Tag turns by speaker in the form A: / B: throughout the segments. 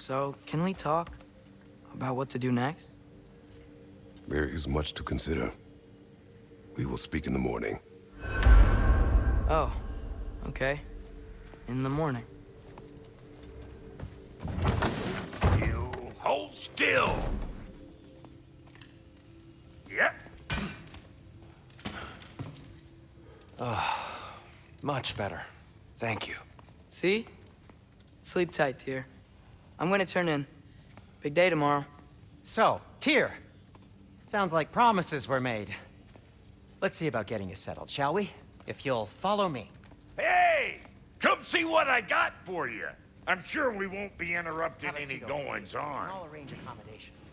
A: So, can we talk about what to do next?
B: There is much to consider. We will speak in the morning.
A: Oh, okay. In the morning.
C: Hold still! Yep.
D: Much better. Thank you.
A: See? Sleep tight, Tyr. I'm gonna turn in. Big day tomorrow.
E: So, Tyr. Sounds like promises were made. Let's see about getting you settled, shall we? If you'll follow me.
C: Hey! Come see what I got for you. I'm sure we won't be interrupting any goings-on.
E: I'll arrange accommodations.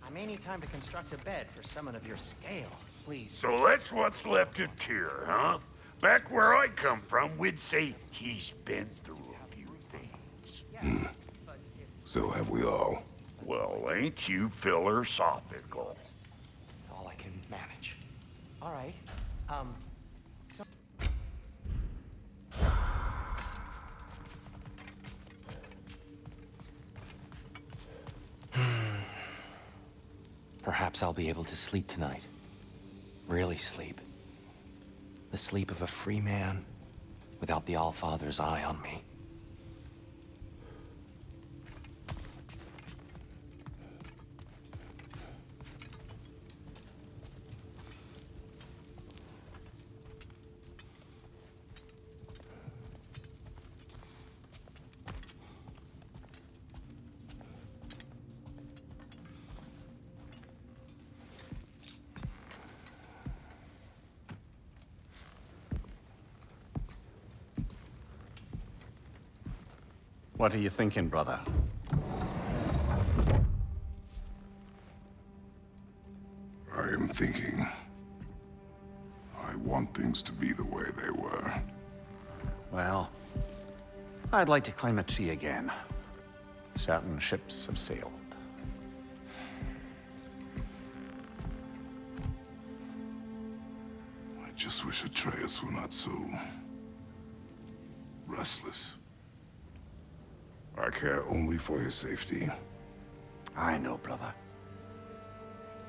E: I may need time to construct a bed for someone of your scale. Please.
C: So that's what's left of Tyr, huh? Back where I come from, we'd say he's been through a few things.
B: So have we all.
C: Well, ain't you philosophical?
D: That's all I can manage.
E: All right. So...
D: Perhaps I'll be able to sleep tonight. Really sleep. The sleep of a free man, without the Allfather's eye on me.
F: What are you thinking, brother?
B: I am thinking. I want things to be the way they were.
F: Well, I'd like to climb a tree again. Certain ships have sailed.
B: I just wish Atreus were not so... restless. I care only for his safety.
F: I know, brother.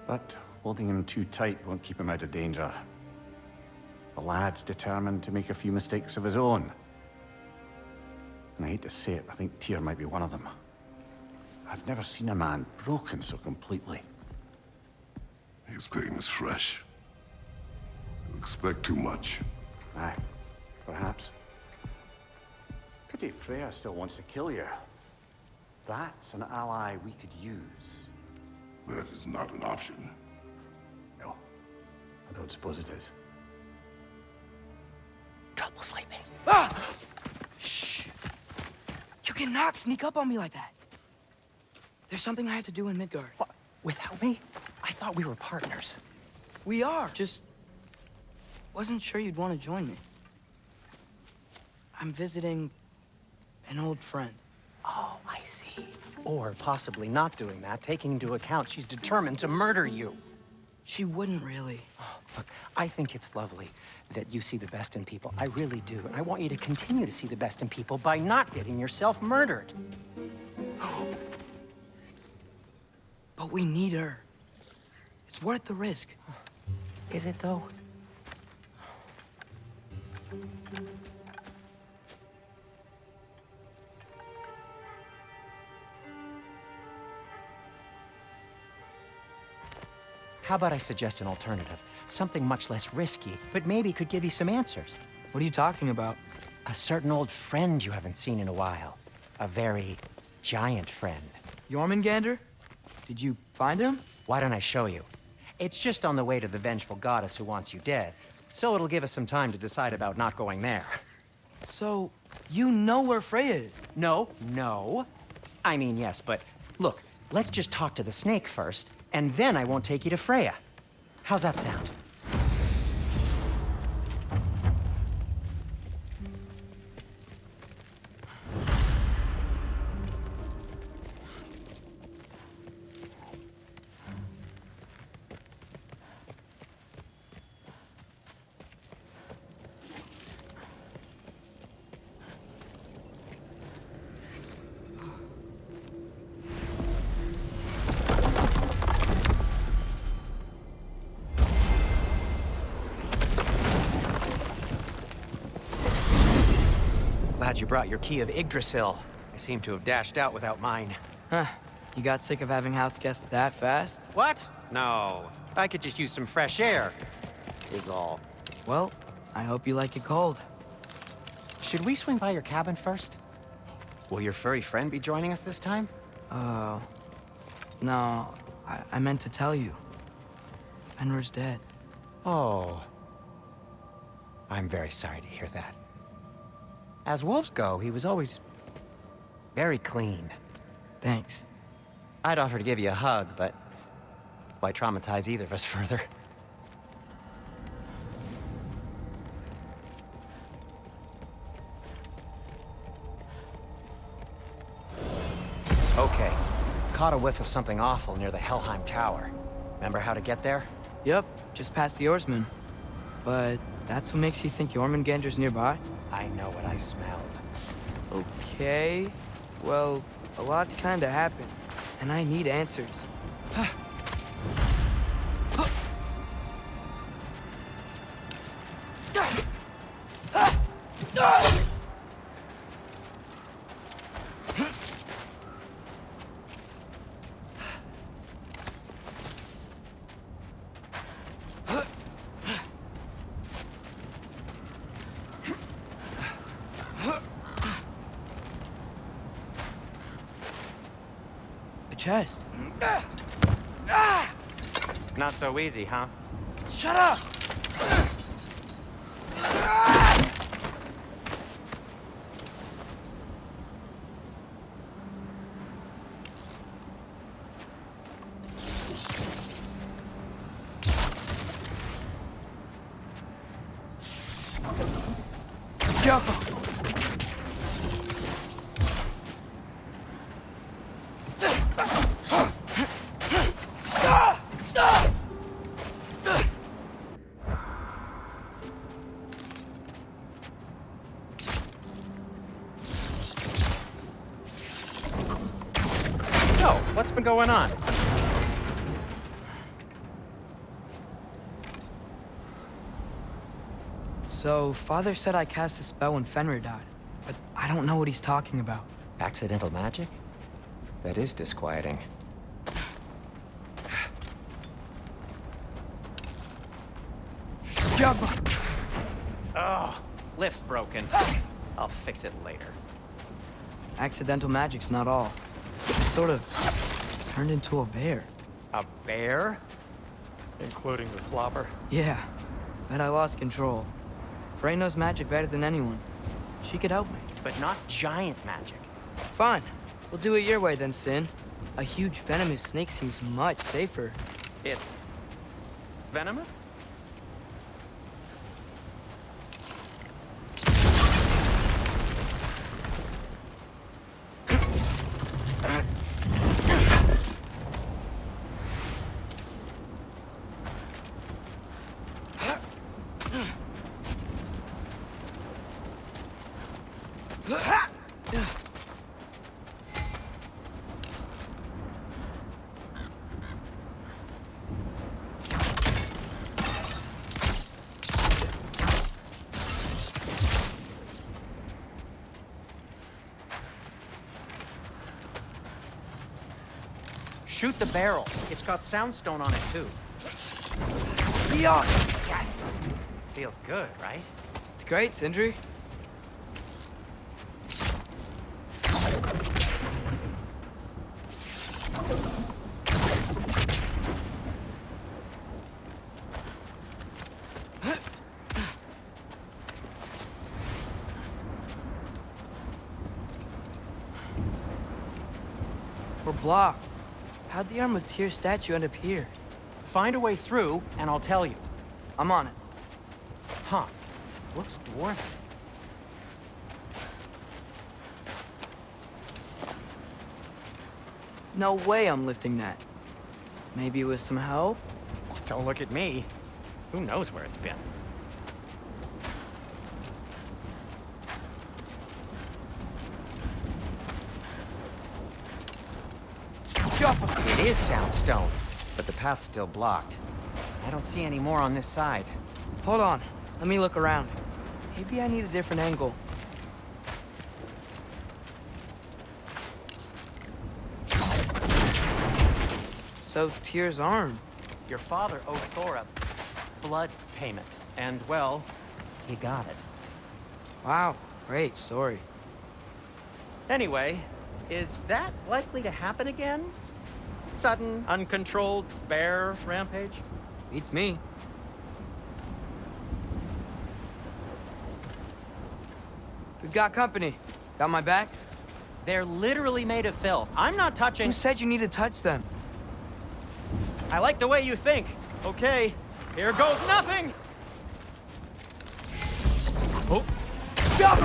F: But holding him too tight won't keep him out of danger. The lad's determined to make a few mistakes of his own. And I hate to say it, I think Tyr might be one of them. I've never seen a man broken so completely.
B: His pain is fresh. You expect too much.
F: Aye, perhaps. Pity Freya still wants to kill you. That's an ally we could use.
B: That is not an option.
F: No, I don't suppose it is.
A: Trouble sleeping. Ah! Shh! You cannot sneak up on me like that. There's something I have to do in Midgard.
E: What? Without me? I thought we were partners.
A: We are. Just wasn't sure you'd want to join me. I'm visiting an old friend.
E: Oh, I see. Or possibly not doing that, taking into account she's determined to murder you.
A: She wouldn't really.
E: Oh, look, I think it's lovely that you see the best in people. I really do. And I want you to continue to see the best in people by not getting yourself murdered.
A: But we need her. It's worth the risk.
E: Is it, though? How about I suggest an alternative? Something much less risky, but maybe could give you some answers.
A: What are you talking about?
E: A certain old friend you haven't seen in a while. A very giant friend.
A: Jormungandr? Did you find him?
E: Why don't I show you? It's just on the way to the vengeful goddess who wants you dead, so it'll give us some time to decide about not going there.
A: So, you know where Freya is?
E: No. I mean, yes, but look, let's just talk to the snake first, and then I won't take you to Freya. How's that sound? Glad you brought your key of Yggdrasil. I seem to have dashed out without mine.
A: Huh. You got sick of having house guests that fast?
E: What? No. I could just use some fresh air, is all.
A: Well, I hope you like it cold.
E: Should we swing by your cabin first? Will your furry friend be joining us this time?
A: No. I meant to tell you. Fenrir's dead.
E: Oh. I'm very sorry to hear that. As wolves go, he was always very clean.
A: Thanks.
E: I'd offer to give you a hug, but why traumatize either of us further? Okay. Caught a whiff of something awful near the Helheim Tower. Remember how to get there?
A: Yep, just past the oarsman. But that's what makes you think Jormungandr's nearby?
E: I know what I smelled.
A: Okay. Well, a lot's kinda happened, and I need answers. The chest.
E: Not so easy, huh?
A: Shut up!
E: So, what's been going on?
A: So, Father said I cast a spell when Fenrir died, but I don't know what he's talking about.
E: Accidental magic? That is disquieting. Oh, lift's broken. I'll fix it later.
A: Accidental magic's not all. I sort of turned into a bear.
E: A bear? Including the slobber?
A: Yeah, but I lost control. Frey knows magic better than anyone. She could help me.
E: But not giant magic.
A: Fine. We'll do it your way then, Sin. A huge venomous snake seems much safer.
E: It's venomous? Shoot the barrel. It's got soundstone on it, too. Yes! Feels good, right?
A: It's great, Sindri. We're blocked. How'd the Arm of Tyr statue end up here?
E: Find a way through, and I'll tell you.
A: I'm on it.
E: Huh. Looks dwarven.
A: No way I'm lifting that. Maybe with some help?
E: Don't look at me. Who knows where it's been? It is soundstone, but the path's still blocked. I don't see any more on this side.
A: Hold on. Let me look around. Maybe I need a different angle. So, Tyr's arm.
E: Your father owed Thor a blood payment, and, well, he got it.
A: Wow, great story.
E: Anyway, is that likely to happen again? Sudden, uncontrolled bear rampage?
A: Beats me. We've got company. Got my back?
E: They're literally made of filth. I'm not touching...
A: Who said you need to touch them?
E: I like the way you think. Okay, here goes nothing! Oh.
A: Jump!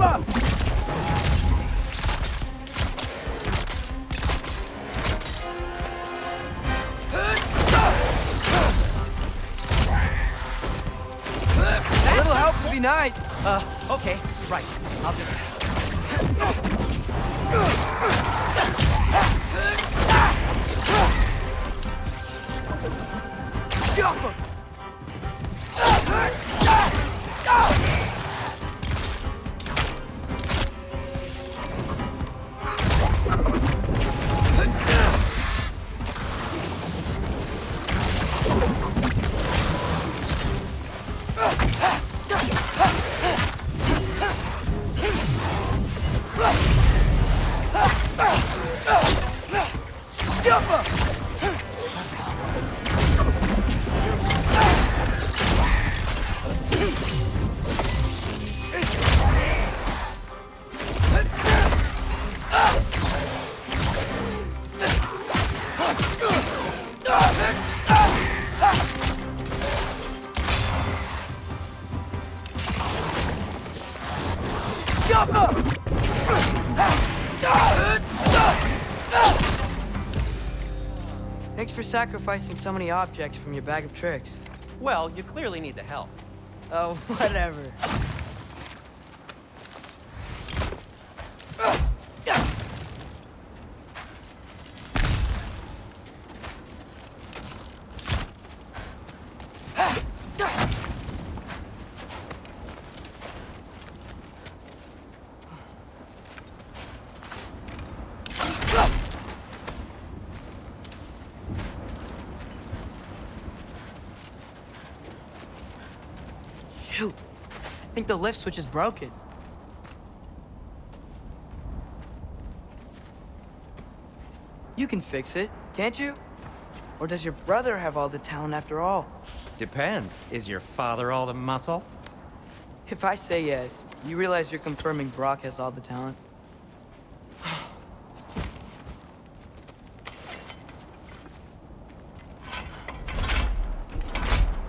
A: A little help would be nice.
E: Okay, right. I'll just...
A: Jump! Thanks for sacrificing so many objects from your bag of tricks.
E: Well, you clearly need the help.
A: Oh, whatever. Shoot. I think the lift switch is broken. You can fix it, can't you? Or does your brother have all the talent after all?
E: Depends. Is your father all the muscle?
A: If I say yes, you realize you're confirming Brock has all the talent?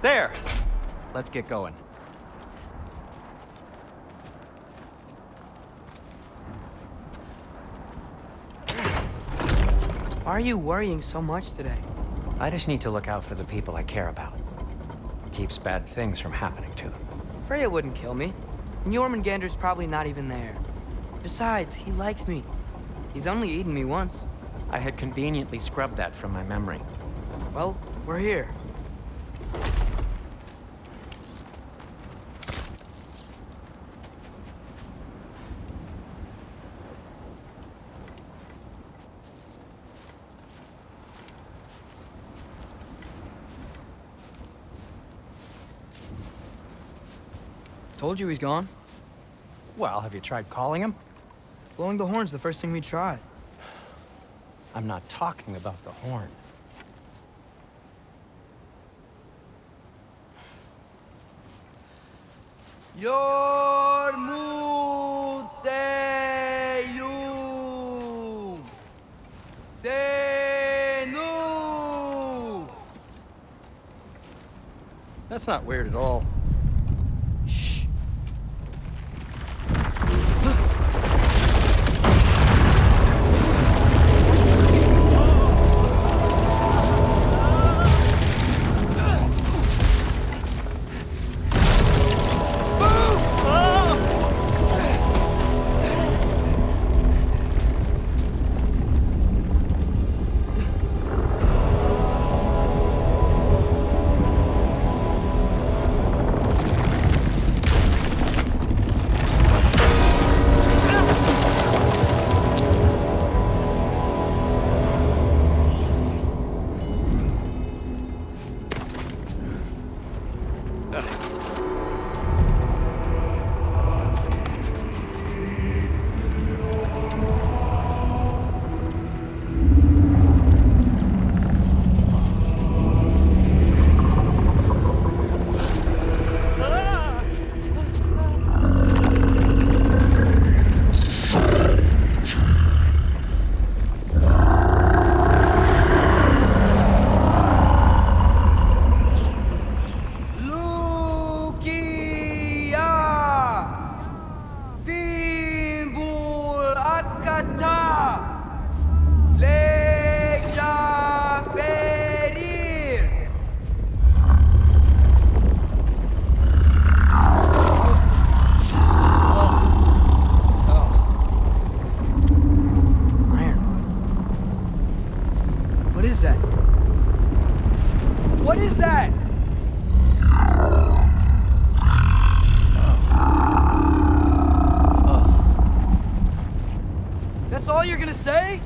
E: There! Let's get going.
A: Why are you worrying so much today?
E: I just need to look out for the people I care about. Keeps bad things from happening to them.
A: Freya wouldn't kill me. And Jormungandr's probably not even there. Besides, he likes me. He's only eaten me once.
E: I had conveniently scrubbed that from my memory.
A: Well, we're here. Told you he's gone.
E: Well, have you tried calling him?
A: Blowing the horn's the first thing we tried.
E: I'm not talking about the horn.
A: Yormuteyu Senu.
E: That's not weird at all. Shh.
A: That's all you're gonna say?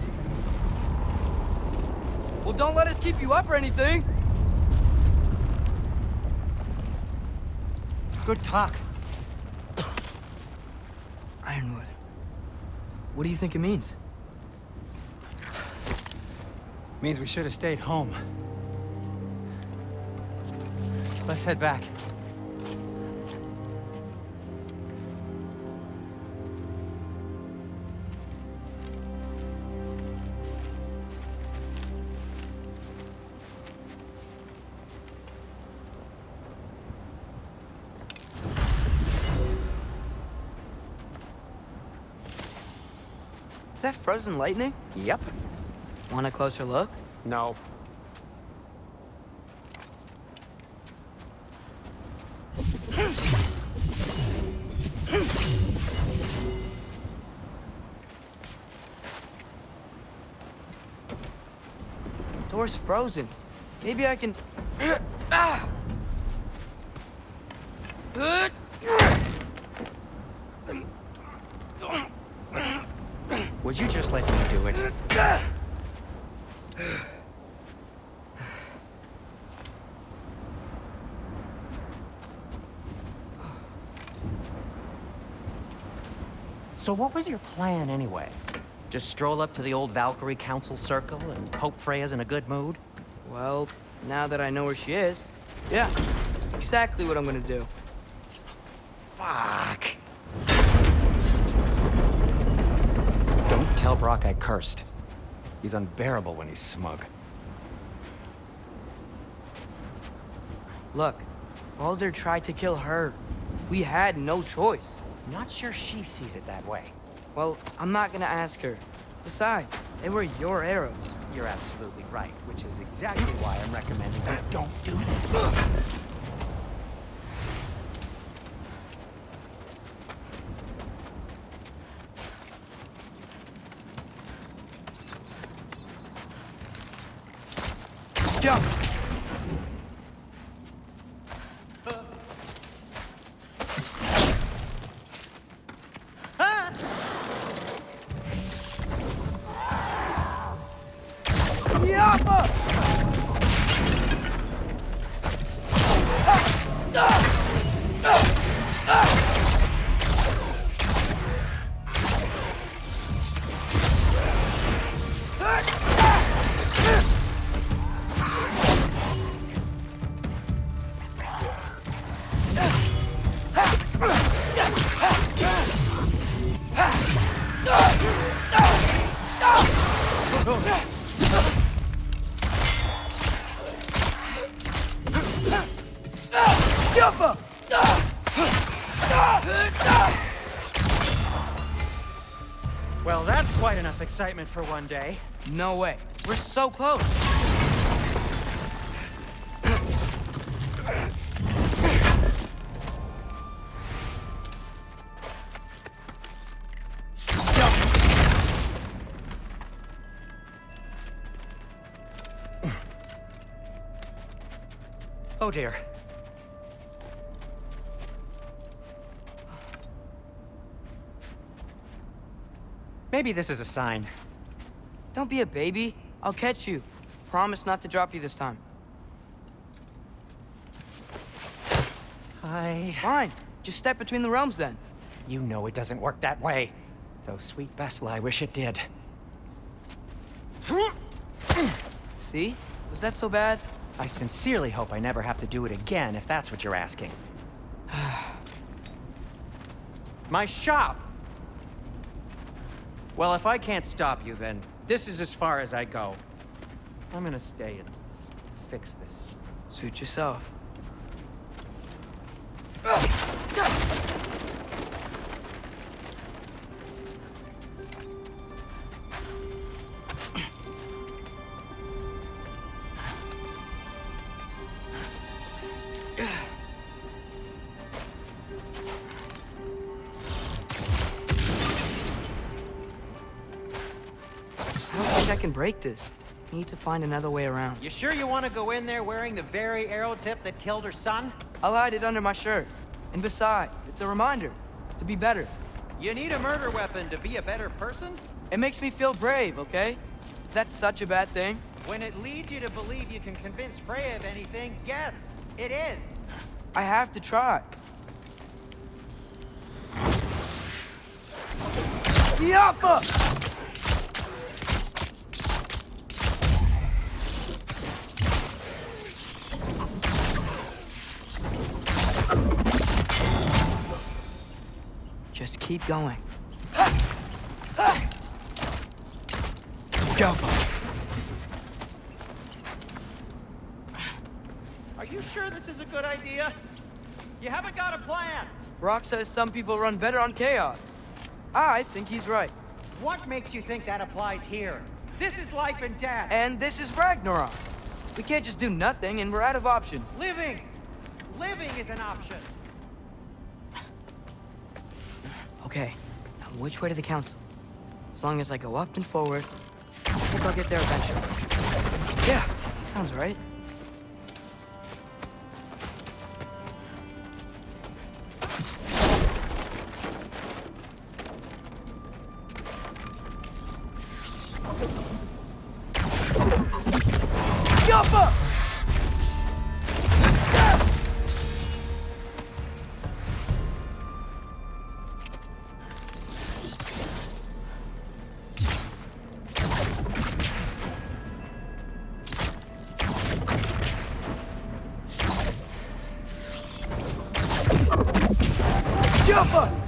A: Well, don't let us keep you up or anything.
E: Good talk.
A: Ironwood. What do you think it means?
E: Means we should have stayed home. Let's head back.
A: Is that frozen lightning?
E: Yep.
A: Want a closer look?
E: No.
A: Door's frozen. Maybe I can... Ah!
E: Would you just let me do it? So what was your plan anyway? Just stroll up to the old Valkyrie Council circle and hope Freya's in a good mood?
A: Well, now that I know where she is, yeah, exactly what I'm gonna do.
E: Fuck. Don't tell Brock I cursed. He's unbearable when he's smug.
A: Look, Baldur tried to kill her. We had no choice.
E: Not sure she sees it that way.
A: Well, I'm not gonna ask her. Besides, they were your arrows.
E: You're absolutely right, which is exactly why I'm recommending you don't do this.
A: Jump!
E: Well, that's quite enough excitement for one day.
A: No way. We're so close.
E: Oh dear. Maybe this is a sign.
A: Don't be a baby. I'll catch you. Promise not to drop you this time. Fine. Just step between the realms then.
E: You know it doesn't work that way. Though sweet Bessel, I wish it did.
A: See? Was that so bad?
E: I sincerely hope I never have to do it again, if that's what you're asking. My shop! Well, if I can't stop you, then this is as far as I go. I'm gonna stay and fix this.
A: Suit yourself. I can break this. Need to find another way around.
E: You sure you want to go in there wearing the very arrow tip that killed her son?
A: I'll hide it under my shirt. And besides, it's a reminder to be better.
E: You need a murder weapon to be a better person?
A: It makes me feel brave, okay? Is that such a bad thing?
E: When it leads you to believe you can convince Freya of anything, yes, it is.
A: I have to try. Yappa! Just keep going. Jump.
E: Are you sure this is a good idea? You haven't got a plan.
A: Rock says some people run better on chaos. I think he's right.
E: What makes you think that applies here? This is life and death.
A: And this is Ragnarok. We can't just do nothing, and we're out of options.
E: Living is an option.
A: Okay, now which way to the council? As long as I go up and forward, I think I'll get there eventually. Yeah, sounds right. Yappa! Yappa!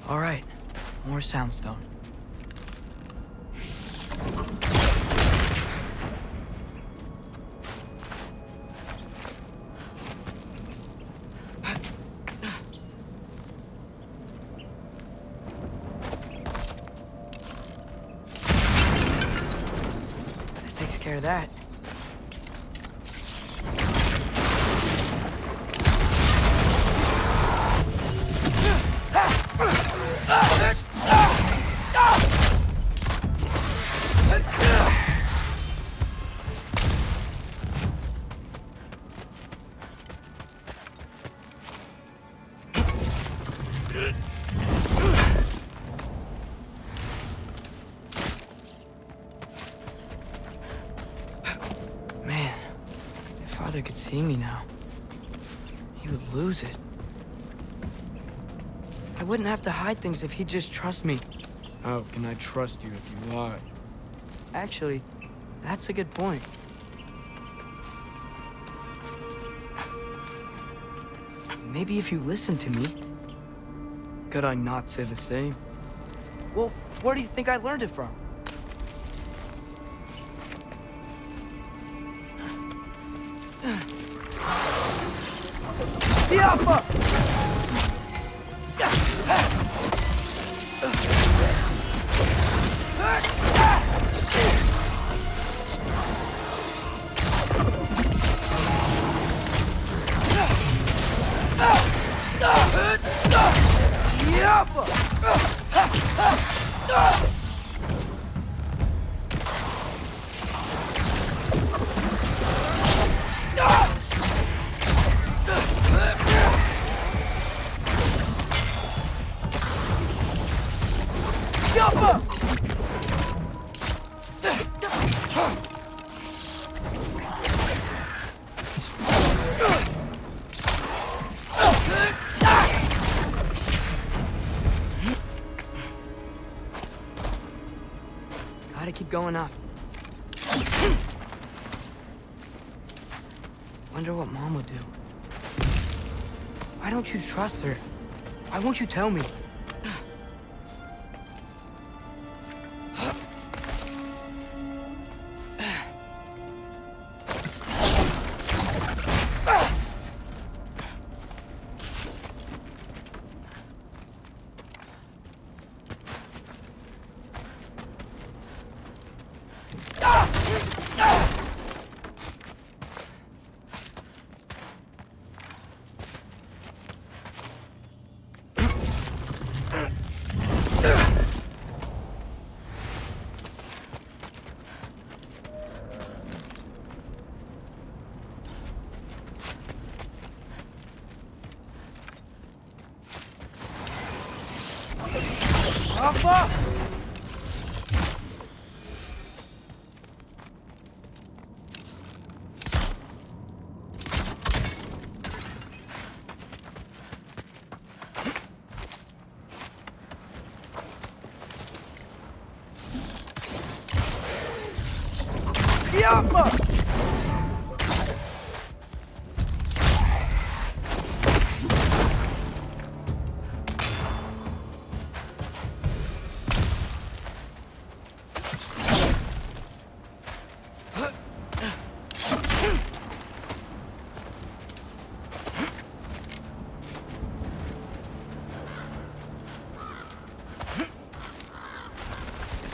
A: All right, more soundstone. That takes care of that. Man, if Father could see me now, he would lose it. I wouldn't have to hide things if he'd just trust me.
G: How can I trust you if you lie?
A: Actually, that's a good point. Maybe if you listen to me.
G: Could I not say the same?
A: Well, where do you think I learned it from? Yappa! Gotta keep going up. Wonder what Mom would do. Why don't you trust her? Why won't you tell me?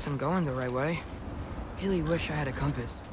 A: Guess I'm going the right way. Really wish I had a compass.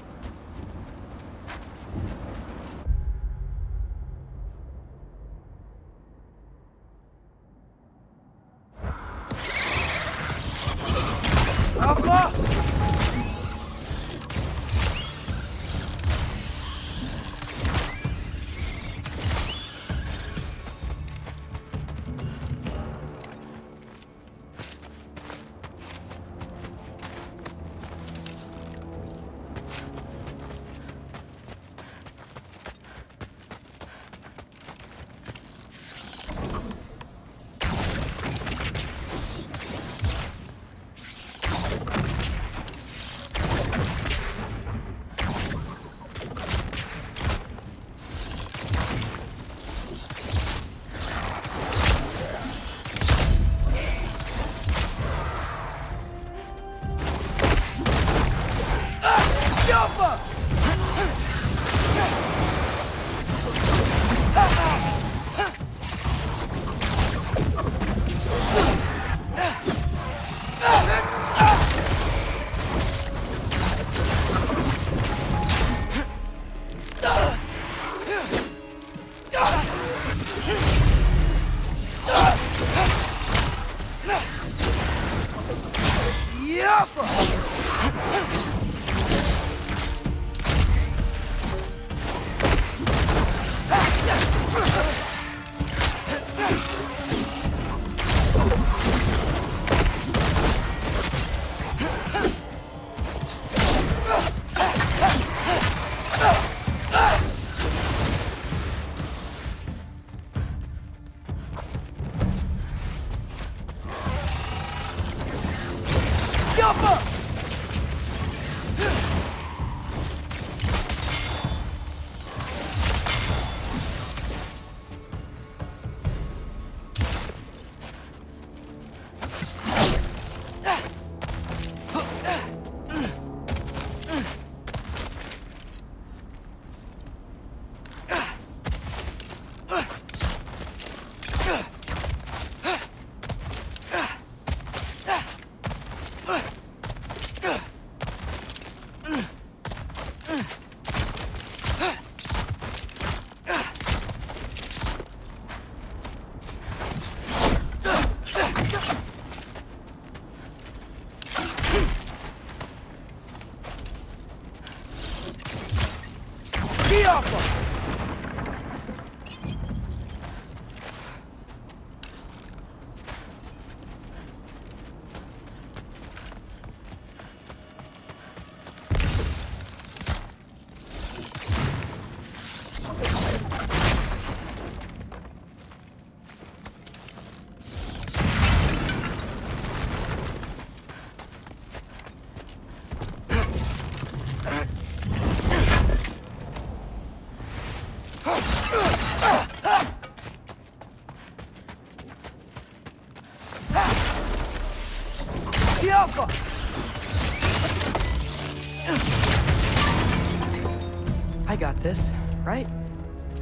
A: I got this, right?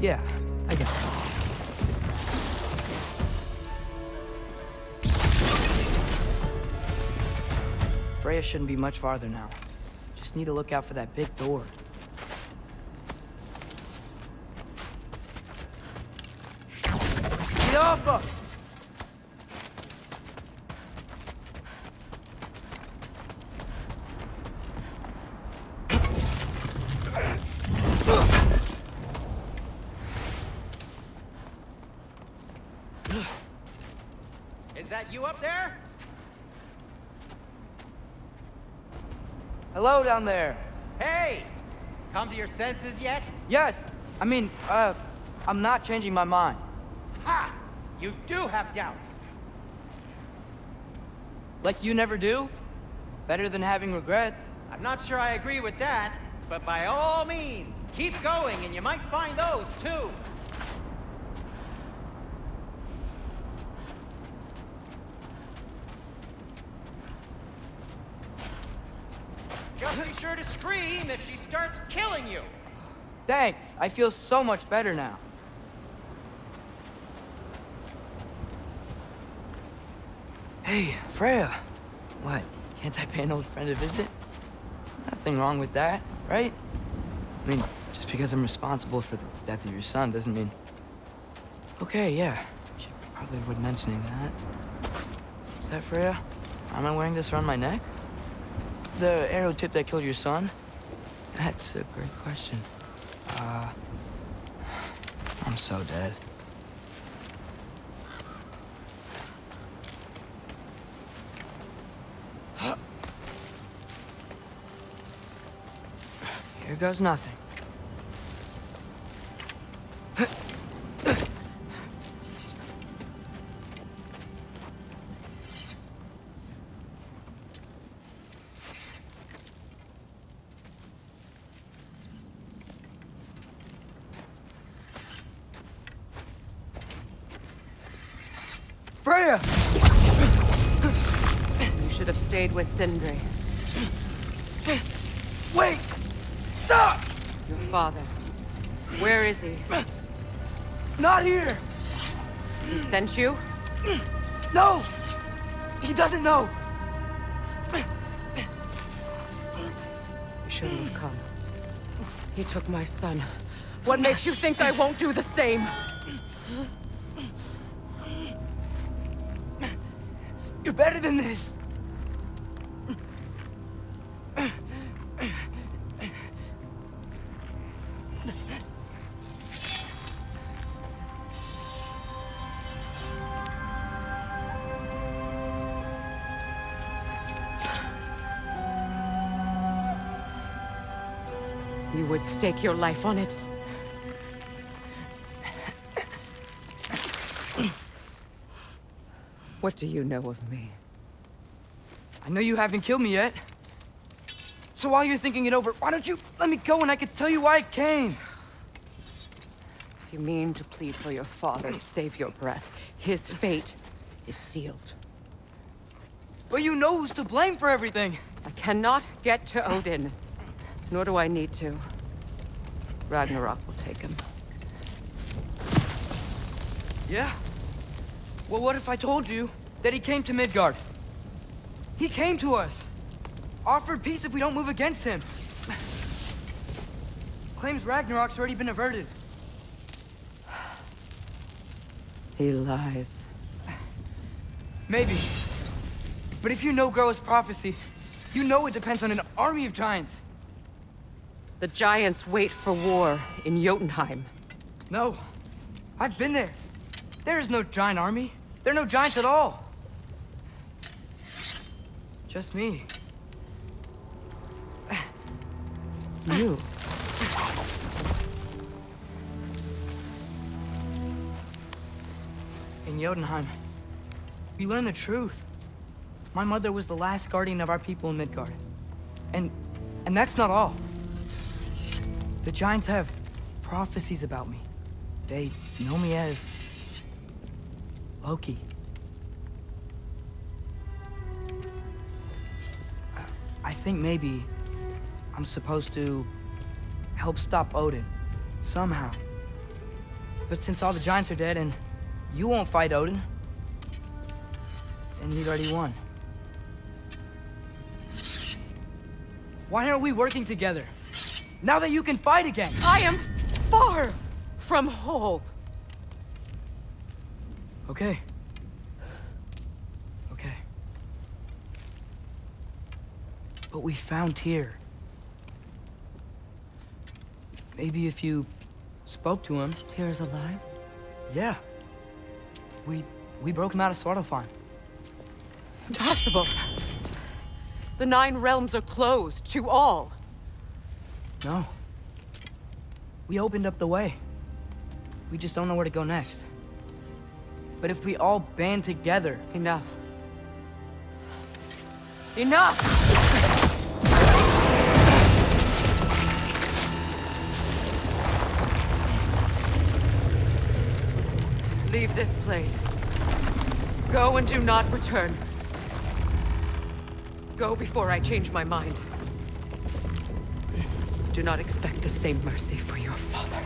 A: Yeah, I got it. Freya shouldn't be much farther now. Just just need to look out for that big door. Get off us!
E: Is that you up there?
A: Hello down there.
E: Hey! Come to your senses yet?
A: Yes, I mean, I'm not changing my mind.
E: Ha! You do have doubts.
A: Like you never do? Better than having regrets.
E: I'm not sure I agree with that, but by all means, keep going and you might find those too. Just be sure to scream if she starts killing you.
A: Thanks, I feel so much better now. Hey, Freya. What, can't I pay an old friend a visit? Nothing wrong with that, right? I mean, just because I'm responsible for the death of your son doesn't mean... Okay, yeah. Should probably avoid mentioning that. Is that Freya? Am I wearing this around my neck? The arrow tip that killed your son? That's a great question. I'm so dead. Here goes nothing. Freya!
H: You should have stayed with Sindri.
A: Wait! Stop!
H: Your father. Where is he?
A: Not here!
H: He sent you?
A: No! He doesn't know!
H: You shouldn't have come. He took my son. What makes you think I won't do the same?
A: You're better than this!
H: You would stake your life on it. What do you know of me?
A: I know you haven't killed me yet. So while you're thinking it over, why don't you let me go and I can tell you why I came?
H: You mean to plead for your father, save your breath. His fate is sealed.
A: But you know who's to blame for everything.
H: I cannot get to Odin. Nor do I need to. Ragnarok will take him.
A: Yeah? Well, what if I told you that he came to Midgard? He came to us. Offered peace if we don't move against him. Claims Ragnarok's already been averted.
H: He lies.
A: Maybe. But if you know Groa's prophecy, you know it depends on an army of giants.
H: The giants wait for war in Jotunheim.
A: No. I've been there. There is no giant army. There are no giants at all. Just me.
H: You.
A: In Jotunheim, we learn the truth. My mother was the last guardian of our people in Midgard. And that's not all. The giants have prophecies about me. They know me as Loki. I think maybe I'm supposed to help stop Odin, somehow. But since all the giants are dead and you won't fight Odin, then he's already won. Why aren't we working together? Now that you can fight again!
H: I am far from whole.
A: Okay. Okay. But we found Tyr. Maybe if you spoke to him...
H: Tyr's alive?
A: Yeah. We broke him out of Svartalfheim.
H: Impossible. The 9 realms are closed to all.
A: No. We opened up the way. We just don't know where to go next. But if we all band together...
H: Enough. Enough! Leave this place. Go and do not return. Go before I change my mind. Do not expect the same mercy for your father.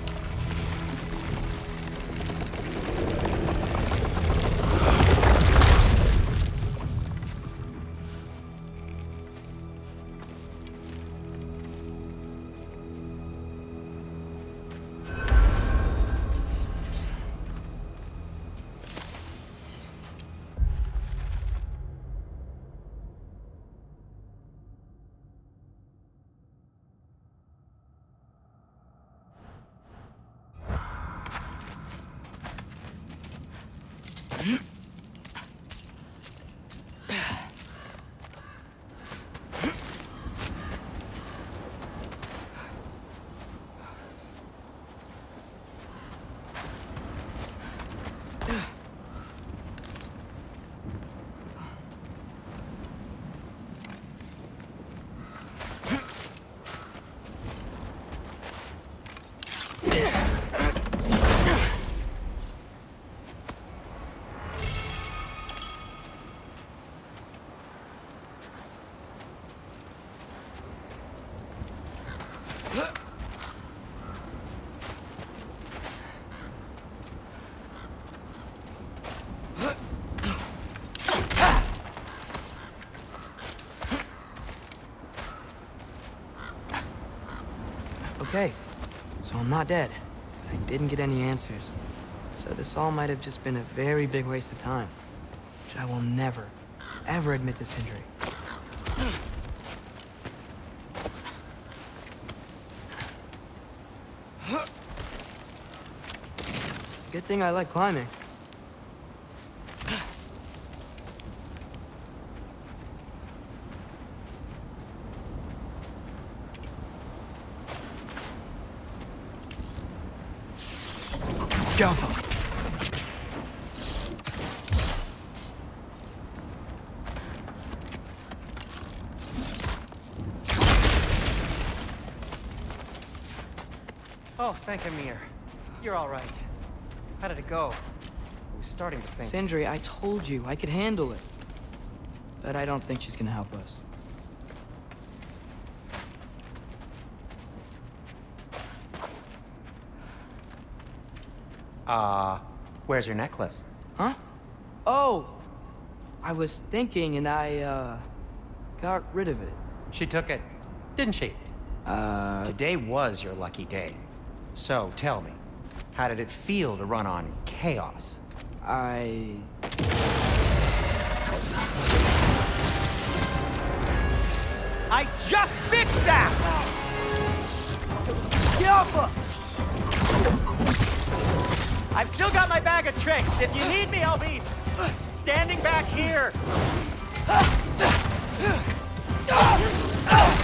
A: Okay, so I'm not dead. I didn't get any answers. So this all might have just been a very big waste of time. Which I will never, ever admit to Sindri. Good thing I like climbing. Careful.
E: Oh, thank Amir. You're all right. How did it go? I was starting to think...
A: Sindri, I told you I could handle it. But I don't think she's gonna help us.
E: Where's your necklace?
A: Huh? Oh! I was thinking and I, got rid of it.
E: She took it, didn't she? Today was your lucky day. So, tell me, how did it feel to run on chaos?
A: I
E: just fixed that!
A: Get off her!
E: I've still got my bag of tricks. If you need me, I'll be standing back here.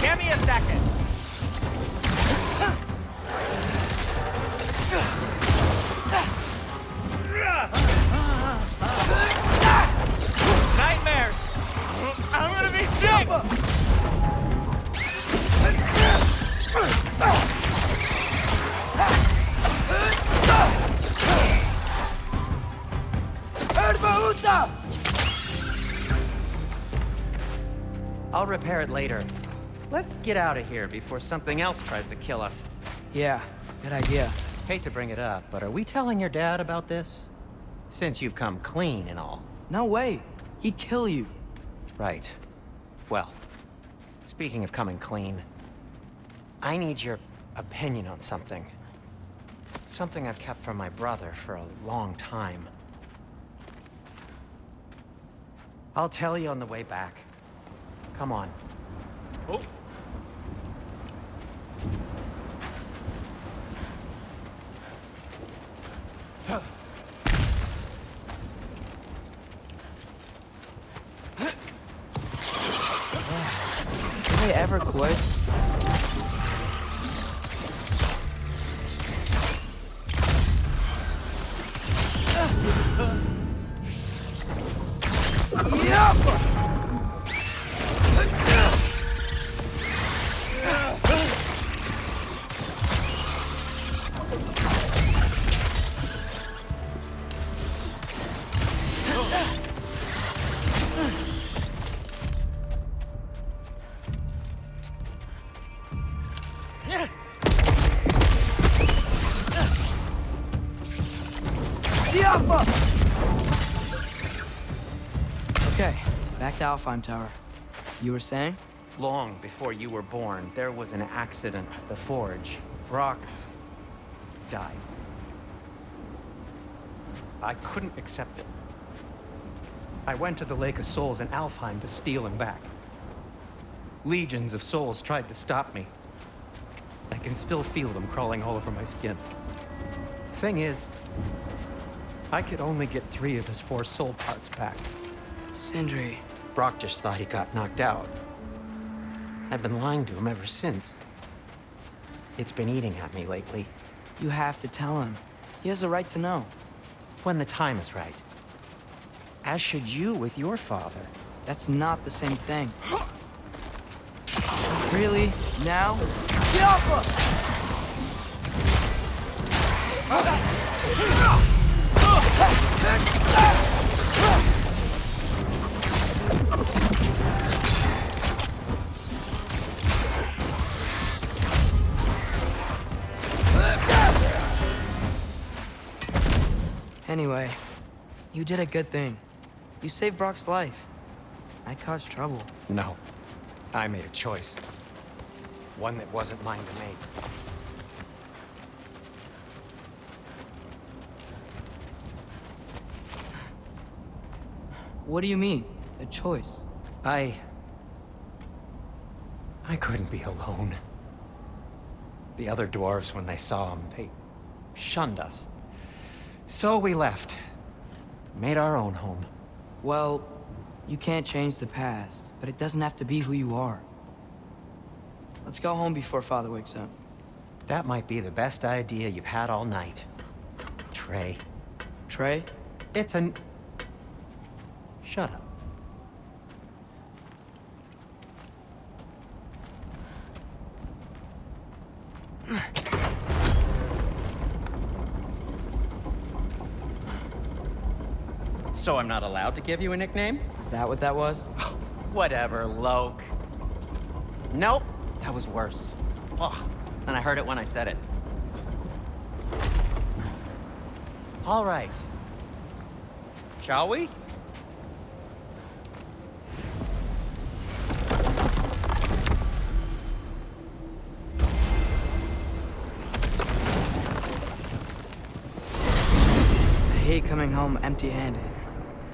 E: Give me a second. Nightmares. I'm gonna be sick. I'll repair it later. Let's get out of here before something else tries to kill us.
A: Yeah, good idea.
E: Hate to bring it up, but are we telling your dad about this? Since you've come clean and all.
A: No way. He'd kill you.
E: Right. Well, Speaking of coming clean, I need your opinion on something. Something I've kept from my brother for a long time. I'll tell you on the way back. Come on. Oh.
A: Did I ever quit? Okay, back to Alfheim Tower. You were saying?
E: Long before you were born, there was an accident at the forge. Brock died. I couldn't accept it. I went to the Lake of Souls in Alfheim to steal him back. Legions of souls tried to stop me. I can still feel them crawling all over my skin. Thing is, I could only get 3 of his 4 soul parts back.
A: Sindri.
E: Brock just thought he got knocked out. I've been lying to him ever since. It's been eating at me lately.
A: You have to tell him. He has a right to know.
E: When the time is right. As should you with your father.
A: That's not the same thing. Really? Now? Anyway, you did a good thing. You saved Brock's life. I caused trouble.
E: No. I made a choice. One that wasn't mine to make.
A: What do you mean? A choice?
E: I couldn't be alone. The other dwarves, when they saw him, they shunned us. So we left. Made our own home.
A: Well, you can't change the past, but it doesn't have to be who you are. Let's go home before Father wakes up.
E: That might be the best idea you've had all night. Trey.
A: Trey?
E: It's an... Shut up. So I'm not allowed to give you a nickname?
A: Is that what that was?
E: Whatever, Loke. Nope, that was worse. Oh, and I heard it when I said it. All right. Shall we?
A: I hate coming home empty-handed.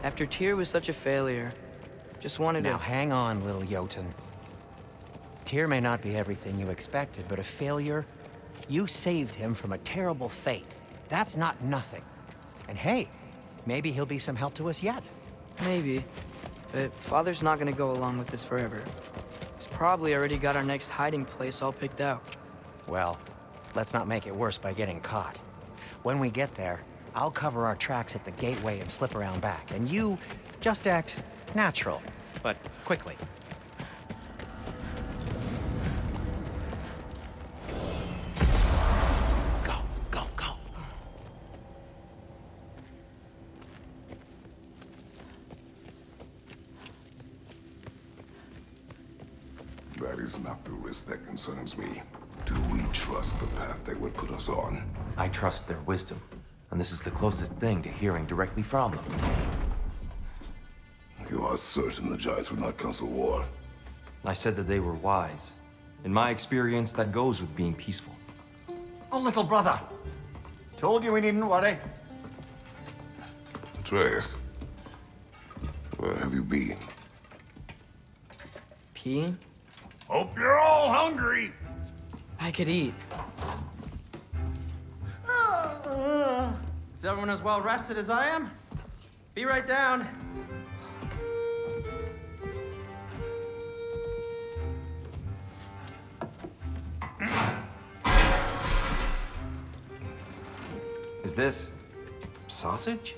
A: After Tyr was such a failure, just wanted
E: Now
A: to...
E: hang on, little Jotun. Tyr may not be everything you expected, but a failure? You saved him from a terrible fate. That's not nothing. And hey, maybe he'll be some help to us yet.
A: Maybe. But Father's not gonna go along with this forever. He's probably already got our next hiding place all picked out.
E: Well, let's not make it worse by getting caught. When we get there, I'll cover our tracks at the gateway and slip around back. And you just act natural, but quickly. Go, go, go.
B: That is not the risk that concerns me. Do we trust the path they would put us on?
D: I trust their wisdom, and this is the closest thing to hearing directly from them.
B: You are certain the Giants would not counsel war?
D: I said that they were wise. In my experience, that goes with being peaceful.
F: Oh, little brother. Told you we needn't worry.
B: Atreus, where have you been?
A: Peeing?
C: Hope you're all hungry.
A: I could eat.
I: Is everyone as well rested as I am? Be right down.
D: Is this sausage?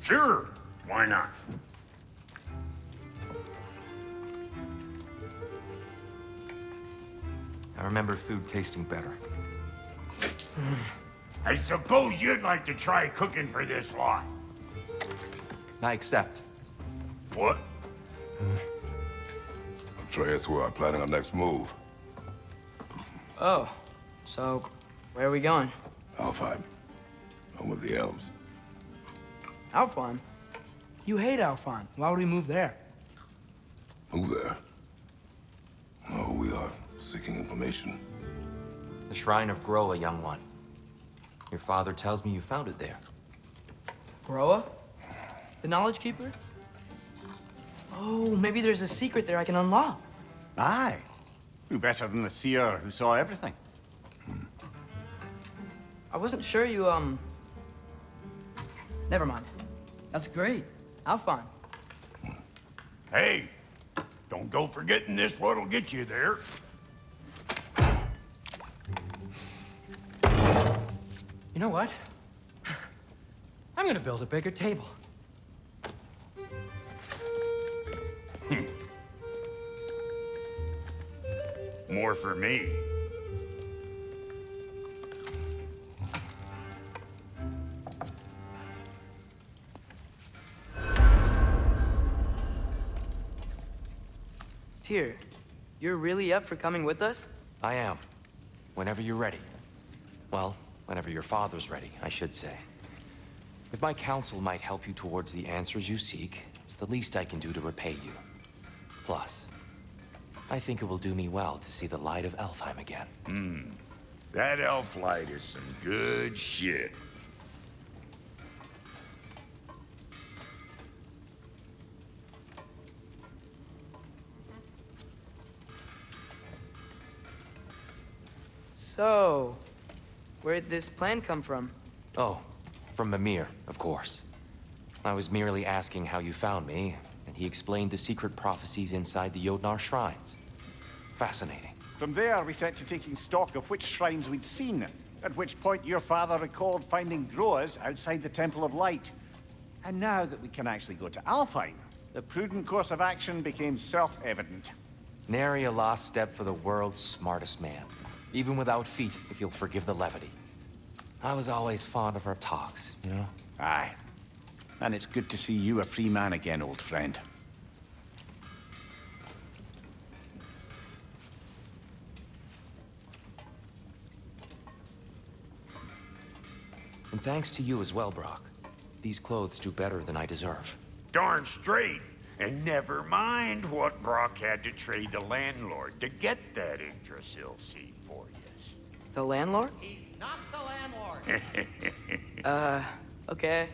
C: Sure, why not?
D: I remember food tasting better.
C: I suppose you'd like to try cooking for this lot.
D: I accept.
C: What?
B: Atreus, we are planning our next move.
A: Oh, so where are we going?
B: Alfheim, home of the elves.
A: Alfheim? You hate Alfheim. Why would we move there?
B: Move there? No, we are seeking information.
D: The Shrine of Groa, young one. Your father tells me you found it there.
A: Groa? The Knowledge Keeper? Oh, maybe there's a secret there I can unlock.
F: Aye. Who better than the seer who saw everything?
A: I wasn't sure you, Never mind. That's great. Alfheim.
C: Hey, don't go forgetting this what'll get you there.
I: You know what? I'm gonna build a bigger table.
C: More for me.
A: Tyr, you're really up for coming with us?
D: I am. Whenever you're ready. Well, whenever your father's ready, I should say. If my counsel might help you towards the answers you seek, it's the least I can do to repay you. Plus, I think it will do me well to see the light of Alfheim again.
C: That elf light is some good shit.
A: So, where'd this plan come from?
D: Oh, from Mimir, of course. I was merely asking how you found me, and he explained the secret prophecies inside the Jotnar shrines. Fascinating.
F: From there, we set to taking stock of which shrines we'd seen, at which point your father recalled finding Groas outside the Temple of Light. And now that we can actually go to Alfheim, the prudent course of action became self-evident.
D: Nary a lost step for the world's smartest man. Even without feet, if you'll forgive the levity. I was always fond of our talks, you know?
F: Aye. And it's good to see you a free man again, old friend.
D: And thanks to you as well, Brock. These clothes do better than I deserve.
C: Darn straight. And never mind what Brock had to trade the landlord to get that Yggdrasil seed for you.
A: The landlord?
I: He's not the landlord.
A: Okay.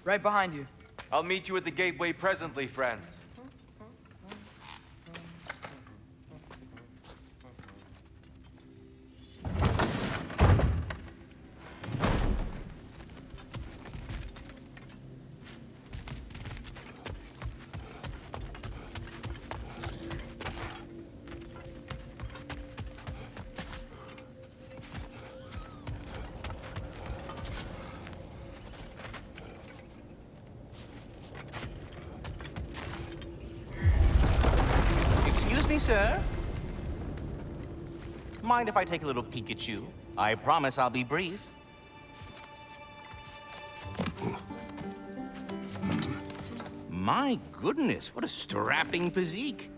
A: Right behind you.
D: I'll meet you at the gateway presently, friends.
J: me, sir? Mind if I take a little peek at you? I promise I'll be brief. My goodness, what a strapping physique.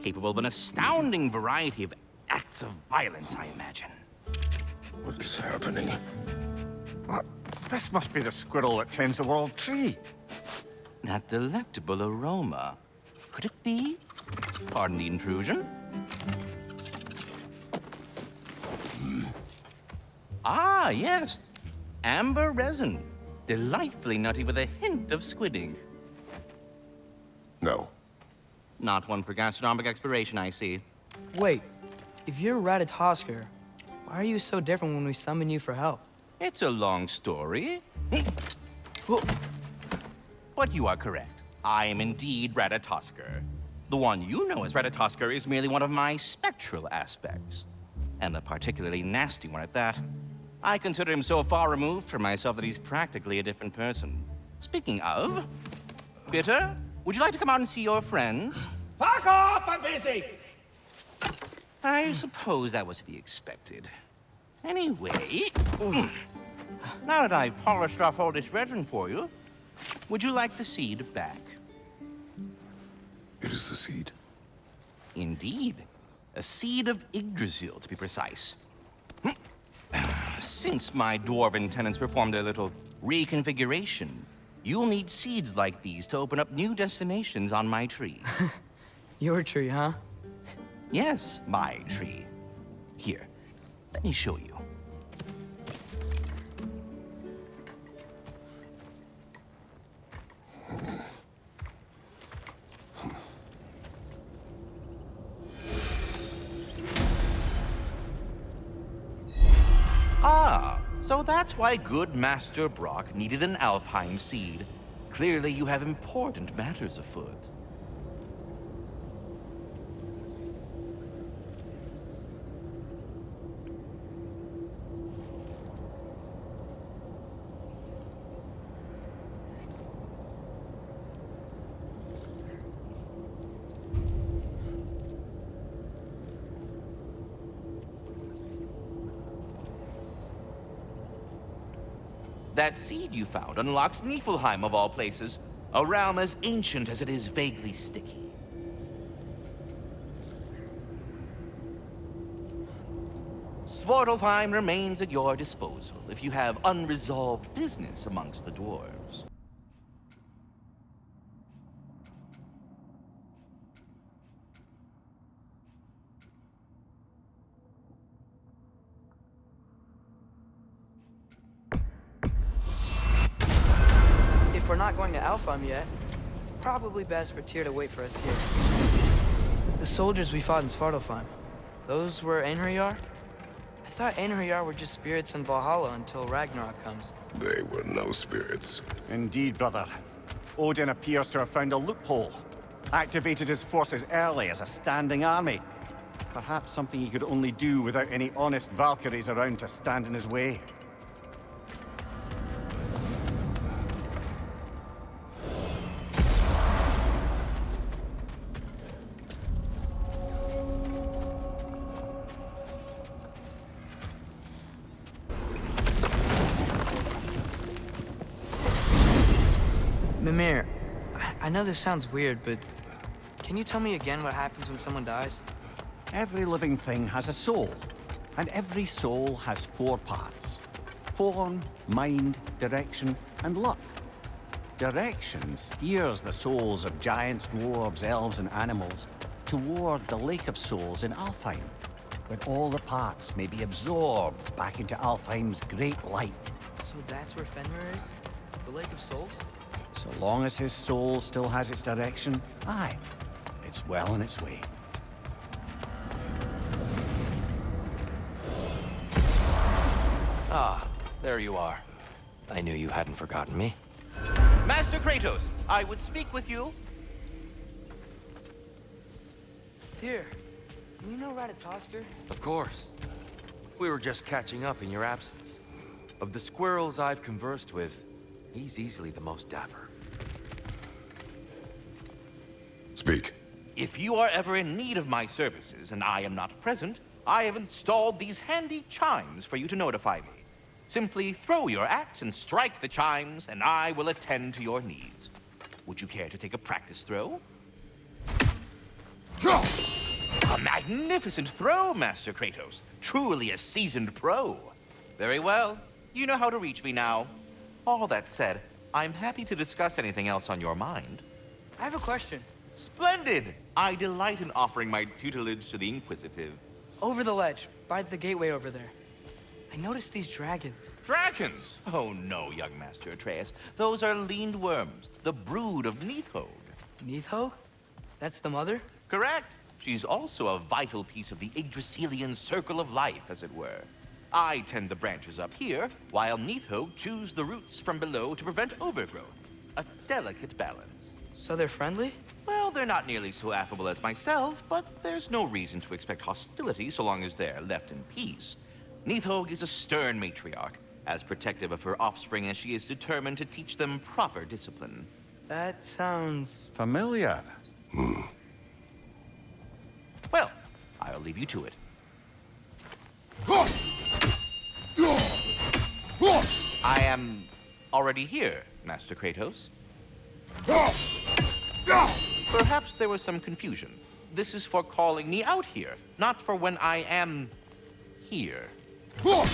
J: Capable of an astounding variety of acts of violence, I imagine.
B: What is happening?
F: What? This must be the squirrel that tends the world tree.
J: That delectable aroma. Could it be? Pardon the intrusion. Ah, yes. Amber resin. Delightfully nutty with a hint of squid ink.
B: No.
J: Not one for gastronomic exploration, I see.
A: Wait, if you're Ratatoskr, why are you so different when we summon you for help?
J: It's a long story. But you are correct. I am indeed Ratatoskr. The one you know as Ratatoskr is merely one of my spectral aspects. And a particularly nasty one at that. I consider him so far removed from myself that he's practically a different person. Speaking of, Bitter, would you like to come out and see your friends?
I: Fuck off! I'm busy!
J: I suppose that was to be expected. Anyway, now that I've polished off all this resin for you, would you like the seed back?
B: It is the seed.
J: Indeed. A seed of Yggdrasil, to be precise. Since my dwarven tenants performed their little reconfiguration, you'll need seeds like these to open up new destinations on my tree.
A: Your tree, huh?
J: Yes, my tree. Here, let me show you. Ah, so that's why good Master Brock needed an Alfheim seed. Clearly you have important matters afoot. That seed you found unlocks Niflheim of all places, a realm as ancient as it is vaguely sticky. Svartalfheim remains at your disposal if you have unresolved business amongst the dwarves.
A: If we're not going to Alfheim yet, it's probably best for Tyr to wait for us here. The soldiers we fought in Svartalfheim, those were Einherjar? I thought Einherjar were just spirits in Valhalla until Ragnarok comes.
B: They were no spirits.
F: Indeed, brother. Odin appears to have found a loophole. Activated his forces early as a standing army. Perhaps something he could only do without any honest Valkyries around to stand in his way.
A: Mimir, I know this sounds weird, but can you tell me again what happens when someone dies?
F: Every living thing has a soul, and every soul has 4 parts. Form, mind, direction, and luck. Direction steers the souls of giants, dwarves, elves, and animals toward the Lake of Souls in Alfheim, where all the parts may be absorbed back into Alfheim's great light.
A: So that's where Fenrir is? The Lake of Souls?
F: So long as his soul still has its direction, aye, it's well on its way.
D: Ah, there you are. I knew you hadn't forgotten me.
J: Master Kratos, I would speak with you.
A: Tyr, do you know Ratatoskr?
D: Of course. We were just catching up in your absence. Of the squirrels I've conversed with, he's easily the most dapper.
B: Speak.
J: If you are ever in need of my services and I am not present, I have installed these handy chimes for you to notify me. Simply throw your axe and strike the chimes, and I will attend to your needs. Would you care to take a practice throw? A magnificent throw, Master Kratos. Truly a seasoned pro. Very well. You know how to reach me now. All that said, I'm happy to discuss anything else on your mind.
A: I have a question.
J: Splendid! I delight in offering my tutelage to the inquisitive.
A: Over the ledge, by the gateway over there. I noticed these dragons.
J: Dragons? Oh no, young Master Atreus. Those are leaned worms, the brood of Neithode.
A: Neithode? That's the mother?
J: Correct. She's also a vital piece of the Yggdrasilian circle of life, as it were. I tend the branches up here, while Neithode chews the roots from below to prevent overgrowth. A delicate balance.
A: So they're friendly?
J: Well, they're not nearly so affable as myself, but there's no reason to expect hostility so long as they're left in peace. Neithode is a stern matriarch, as protective of her offspring as she is determined to teach them proper discipline.
A: That sounds...
F: Familiar.
J: Well, I'll leave you to it. I am already here, Master Kratos. Perhaps there was some confusion. This is for calling me out here, not for when I am here. Do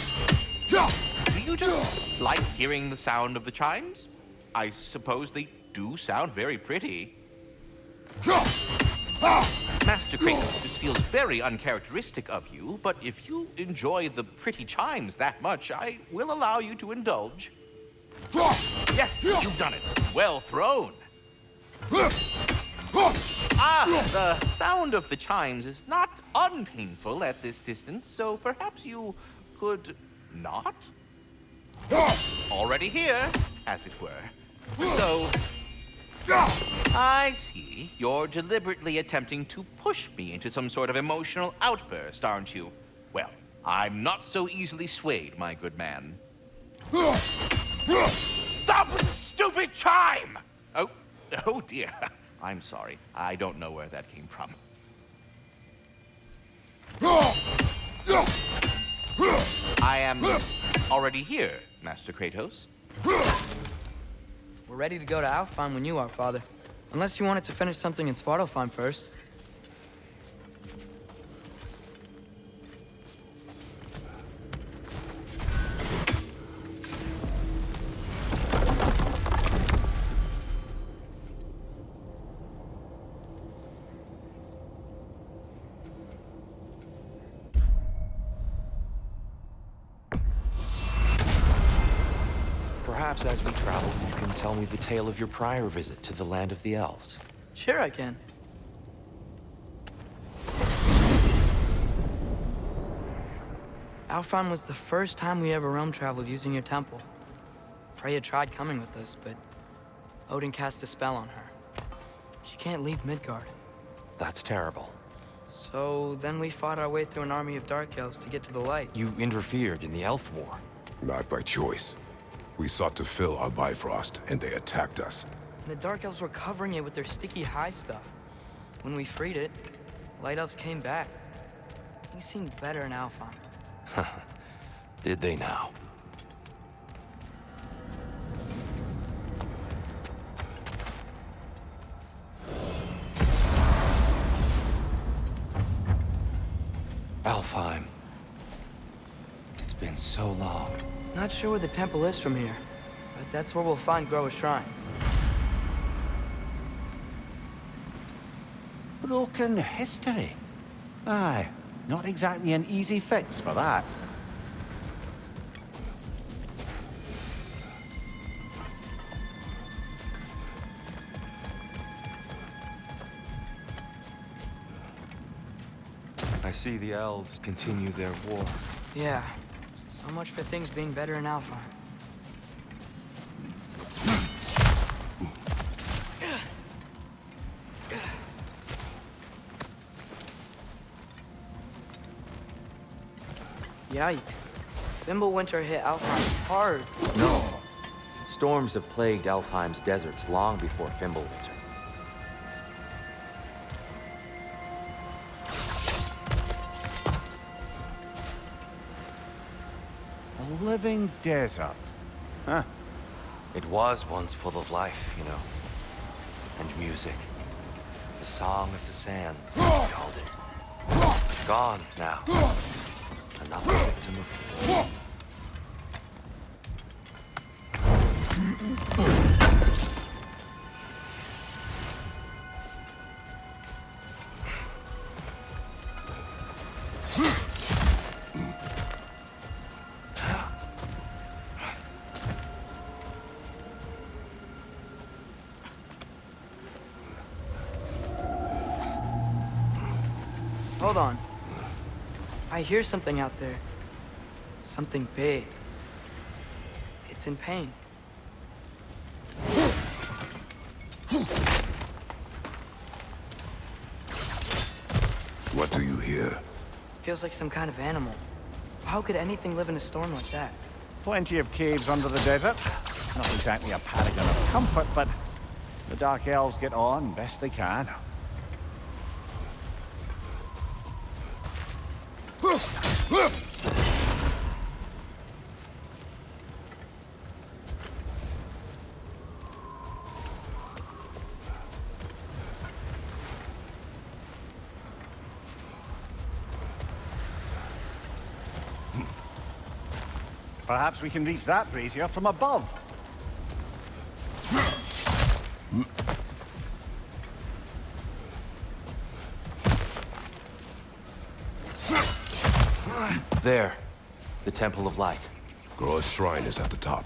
J: you just like hearing the sound of the chimes? I suppose they do sound very pretty. Master Kratos, this feels very uncharacteristic of you, but if you enjoy the pretty chimes that much, I will allow you to indulge. Yes, you've done it. Well thrown. The sound of the chimes is not unpainful at this distance, so perhaps you could not? Already here, as it were. So, I see. You're deliberately attempting to push me into some sort of emotional outburst, aren't you? Well, I'm not so easily swayed, my good man. Stop with the stupid chime! Oh dear. I'm sorry. I don't know where that came from. I am already here, Master Kratos.
A: We're ready to go to Alfheim when you are, Father. Unless you wanted to finish something in Svartalfheim first.
D: Perhaps as we travel, you can tell me the tale of your prior visit to the land of the elves.
A: Sure I can. Alfheim was the first time we ever realm traveled using your temple. Freya tried coming with us, but Odin cast a spell on her. She can't leave Midgard.
D: That's terrible.
A: So then we fought our way through an army of dark elves to get to the light.
D: You interfered in the elf war.
B: Not by choice. We sought to fill our Bifrost, and they attacked us.
A: And the dark elves were covering it with their sticky hive stuff. When we freed it, light elves came back. Things seemed better in Alfheim.
D: Did they now? Alfheim. It's been so long.
A: Not sure where the temple is from here, but that's where we'll find Groa's shrine.
F: Broken history. Aye, not exactly an easy fix for that.
D: I see the elves continue their war.
A: Yeah, so much for things being better in Alfheim. Yikes. Fimbulwinter hit Alfheim hard.
D: No. Storms have plagued Alfheim's deserts long before Fimbulwinter.
F: living desert. Huh.
D: It was once full of life, you know. And music. The Song of the Sands, we called it. Gone now. Enough of it to move forward.
A: Hold on. I hear something out there. Something big. It's in pain.
B: What do you hear?
A: Feels like some kind of animal. How could anything live in a storm like that?
F: Plenty of caves under the desert. Not exactly a paragon of comfort, but the Dark Elves get on best they can. Perhaps we can reach that brazier from above.
D: There. The Temple of Light.
B: Groa's shrine is at the top.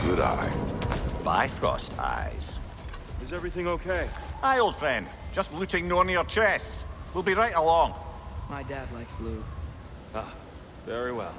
B: Good eye.
F: Bifrost eyes.
K: Is everything okay?
F: Aye, old friend. Just looting one of your chests. We'll be right along.
A: My dad likes loot.
D: Ah, very well.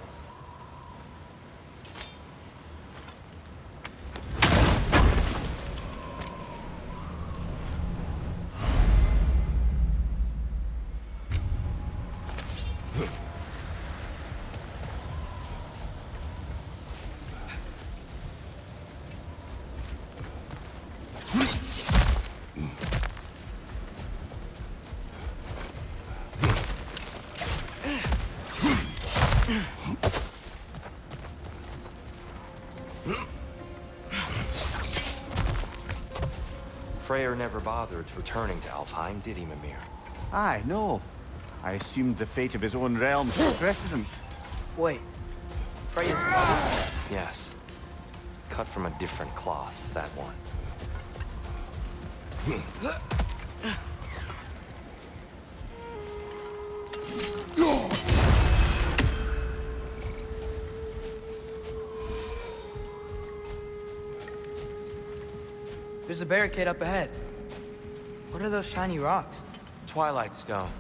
D: Freyr never bothered returning to Alfheim, did he, Mimir?
F: Aye, no. I assumed the fate of his own realm took precedence.
A: Wait. Freya's mother?
D: Yes. Cut from a different cloth, that one.
A: There's a barricade up ahead. What are those shiny rocks?
D: Twilight Stone.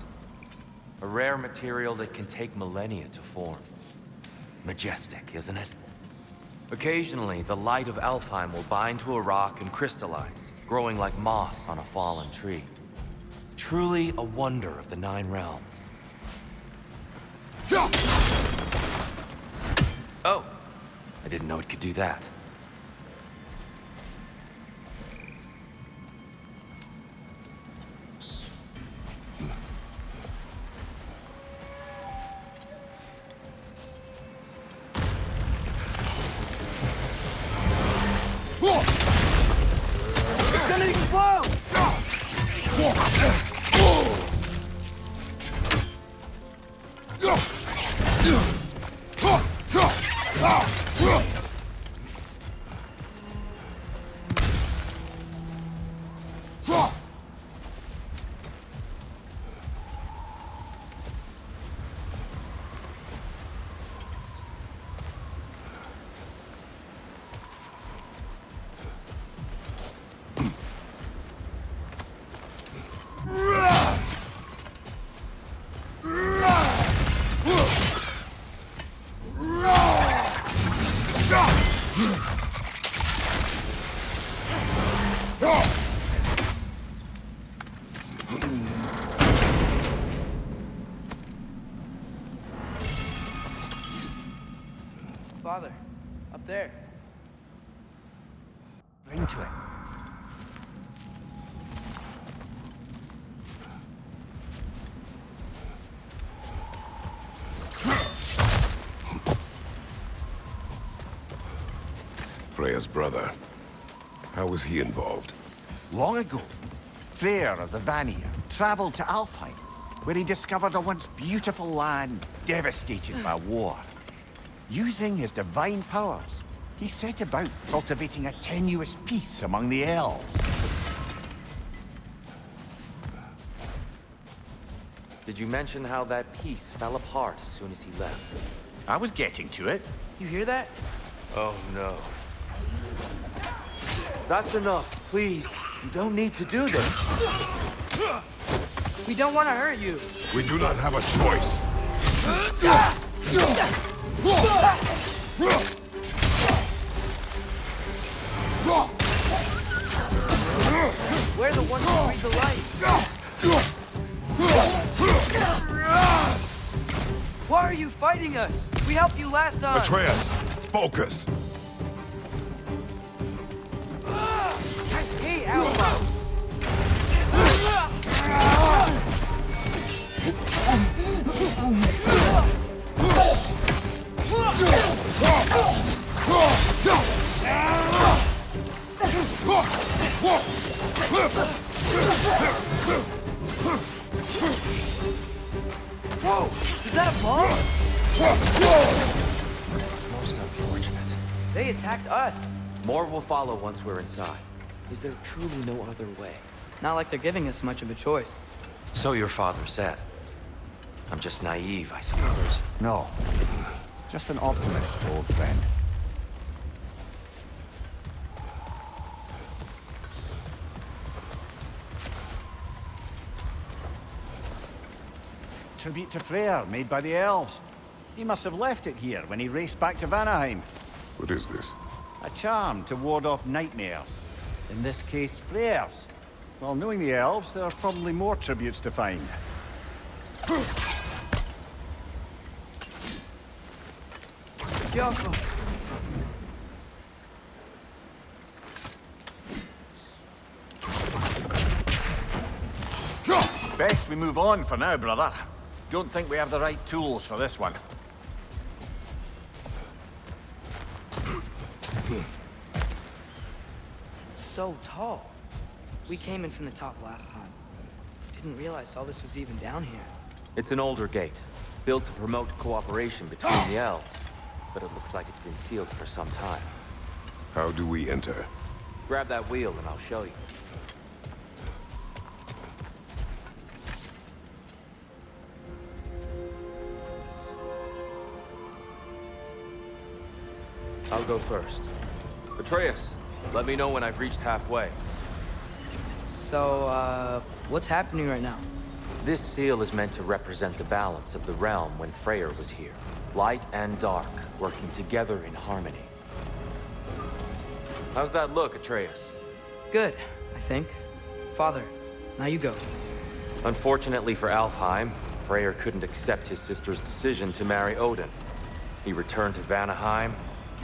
D: A rare material that can take millennia to form. Majestic, isn't it? Occasionally, the light of Alfheim will bind to a rock and crystallize, growing like moss on a fallen tree. Truly a wonder of the Nine Realms. Oh! I didn't know it could do that.
A: It's gonna explode! Father, up there.
F: Ring to it.
B: Freya's brother. How was he involved?
F: Long ago, Freyr of the Vanir traveled to Alfheim, where he discovered a once beautiful land devastated by war. Using his divine powers, he set about cultivating a tenuous peace among the elves.
D: Did you mention how that piece fell apart as soon as he left?
F: I was getting to it.
A: You hear that?
D: Oh, no. That's enough, please. You don't need to do this.
A: We don't want to hurt you.
B: We do not have a choice.
A: We're the ones who breathe the light. Why are you fighting us? We helped you last time.
B: Atreus, focus.
A: I hate outlaws. Whoa! Is that a bomb?
D: Most unfortunate.
A: They attacked us.
D: More will follow once we're inside. Is there truly no other way?
A: Not like they're giving us much of a choice.
D: So your father said. I'm just naive, I suppose.
F: No, just an optimist, old friend. Tribute to Freyr, made by the elves. He must have left it here when he raced back to Vanaheim.
B: What is this?
F: A charm to ward off nightmares. In this case, Freyr's. Well, knowing the elves, there are probably more tributes to find.
A: Careful.
F: Best we move on for now, brother. Don't think we have the right tools for this one.
A: It's so tall. We came in from the top last time. Didn't realize all this was even down here.
D: It's an older gate, built to promote cooperation between the elves. But it looks like it's been sealed for some time.
B: How do we enter?
D: Grab that wheel and I'll show you. I'll go first. Atreus, let me know when I've reached halfway.
A: So, what's happening right now?
D: This seal is meant to represent the balance of the realm when Freyr was here. Light and dark, working together in harmony. How's that look, Atreus?
A: Good, I think. Father, now you go.
D: Unfortunately for Alfheim, Freyr couldn't accept his sister's decision to marry Odin. He returned to Vanaheim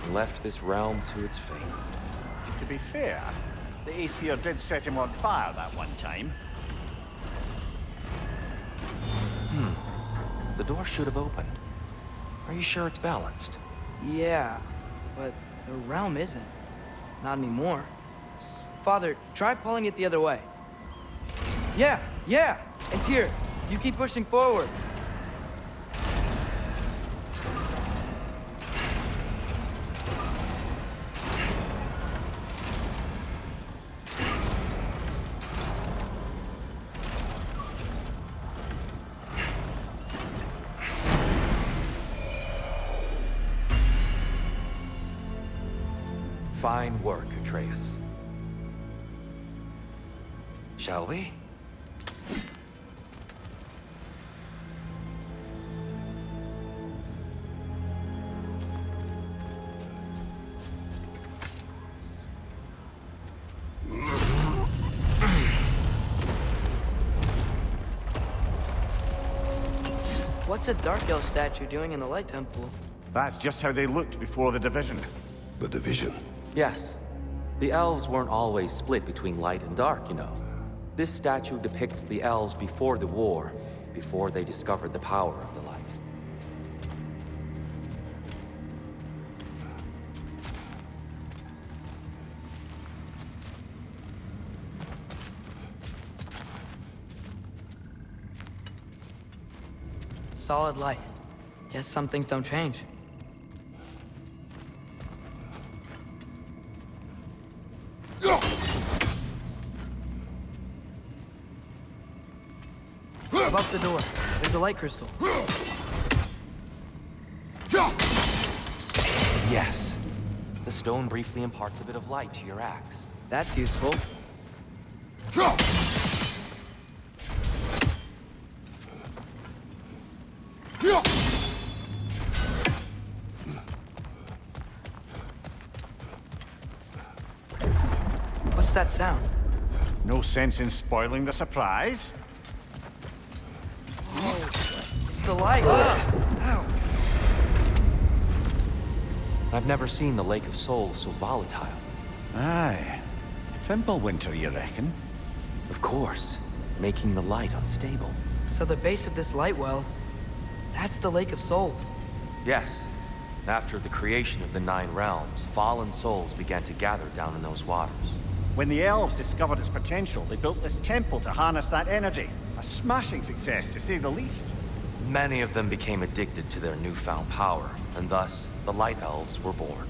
D: and left this realm to its fate.
F: To be fair, the Aesir did set him on fire that one time.
D: The door should have opened. Are you sure it's balanced?
A: Yeah, but the realm isn't. Not anymore. Father, try pulling it the other way. Yeah, it's here. You keep pushing forward.
D: Fine work, Atreus. Shall we?
A: What's a Dark Elf statue doing in the Light Temple?
F: That's just how they looked before the division.
B: The division.
D: Yes. The elves weren't always split between light and dark, you know. This statue depicts the elves before the war, before they discovered the power of the light.
A: Solid light. Guess some things don't change. Above the door, there's a light crystal.
D: Yes. The stone briefly imparts a bit of light to your axe.
A: That's useful. What's that sound?
F: No sense in spoiling the surprise.
A: It's the light. Ow.
D: I've never seen the Lake of Souls so volatile.
F: Aye. Fimbulwinter, you reckon?
D: Of course, making the light unstable.
A: So the base of this light well, that's the Lake of Souls.
D: Yes. After the creation of the 9 realms, fallen souls began to gather down in those waters.
F: When the elves discovered its potential, they built this temple to harness that energy. A smashing success, to say the least.
D: Many of them became addicted to their newfound power, and thus, the Light Elves were born.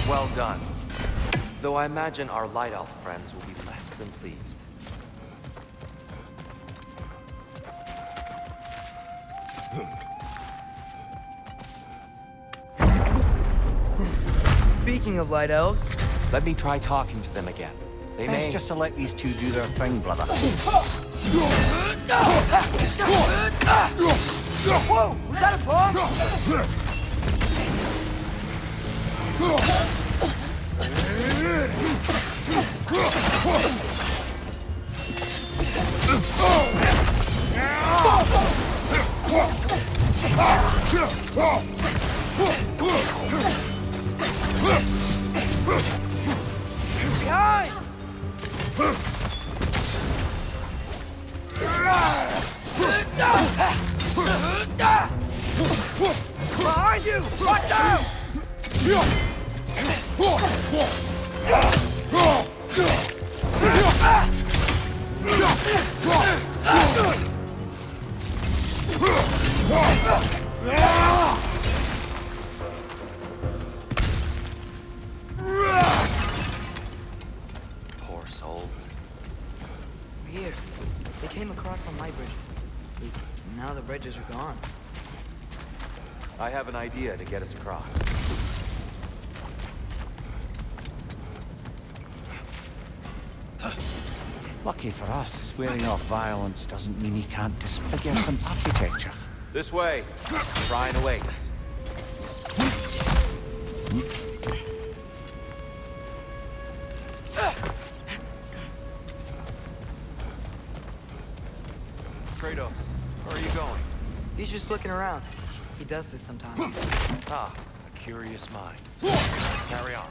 D: Well done. Though I imagine our Light Elf friends will be less than pleased.
A: Speaking of Light Elves...
D: Let me try talking to them again. They
F: Best
D: may...
F: just to let these two do their thing, brother.
A: Whoa! Was that a bomb? Behind! Behind you! Watch out!
D: Poor souls.
A: Weird. They came across on my bridges. Now the bridges are gone.
D: I have an idea to get us across.
F: Lucky for us, swearing off violence doesn't mean he can't disfigure some architecture.
D: This way. Shrine awaits. Kratos, where are you going?
A: He's just looking around. He does this sometimes.
D: Ah, a curious mind. Carry on.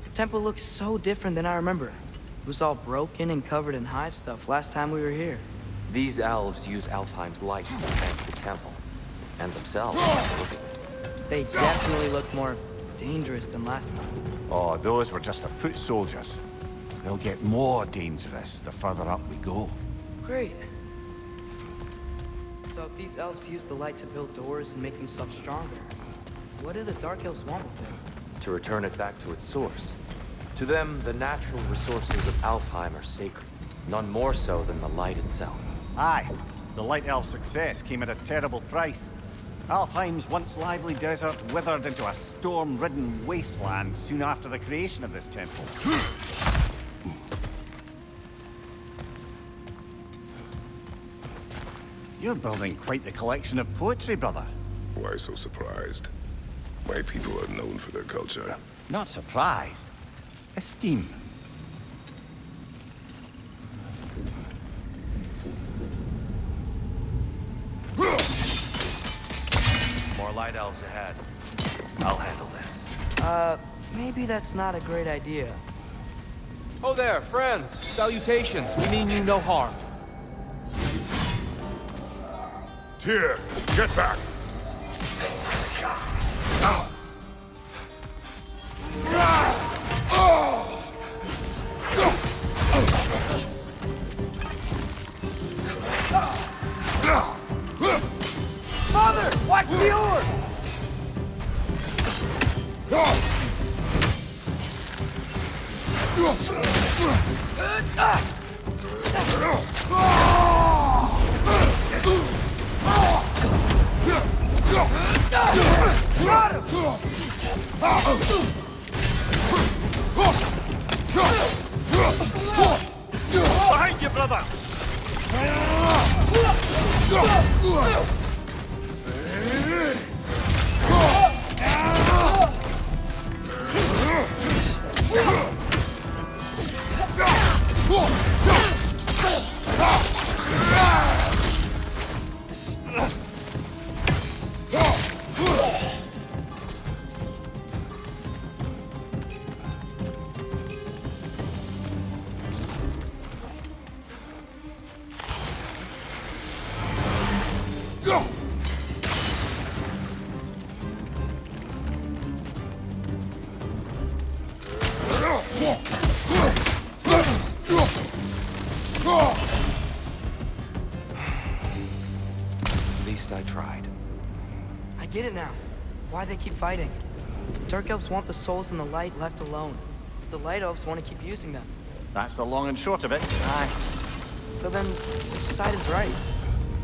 A: The temple looks so different than I remember. It was all broken and covered in hive stuff last time we were here.
D: These elves use Alfheim's light to defend the temple. And themselves. Look at
A: They definitely look more dangerous than last time.
F: Oh, those were just the foot soldiers. They'll get more dangerous the further up we go.
A: Great. So if these elves use the light to build doors and make themselves stronger, what do the Dark Elves want with it?
D: to return it back to its source. To them, the natural resources of Alfheim are sacred, none more so than the light itself.
F: Aye, the Light Elf's success came at a terrible price. Alfheim's once lively desert withered into a storm-ridden wasteland soon after the creation of this temple. You're building quite the collection of poetry, brother.
B: Why so surprised? My people are known for their culture.
F: Not surprised. Esteem.
D: More light elves ahead. I'll handle this.
A: Maybe that's not a great idea.
I: Oh there, friends. Salutations. We mean you no harm.
B: Tyr, get back!
A: Father, watch the orb! Got him!
F: Behind you, brother!
D: At least I tried.
A: I get it now. Why they keep fighting. Dark elves want the souls in the light left alone. The light elves want to keep using them.
F: That's the long and short of it. Aye.
A: So then, which side is right?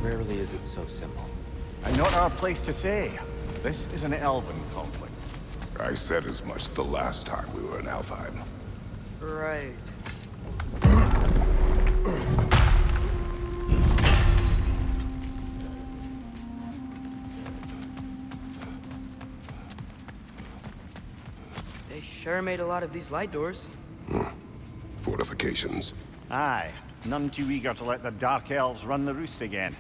D: Rarely is it so simple.
F: And not our place to say. This is an elven conflict.
B: I said as much the last time we were in Alfheim.
A: Right. They sure made a lot of these light doors.
B: Fortifications.
F: Aye. None too eager to let the Dark Elves run the roost again.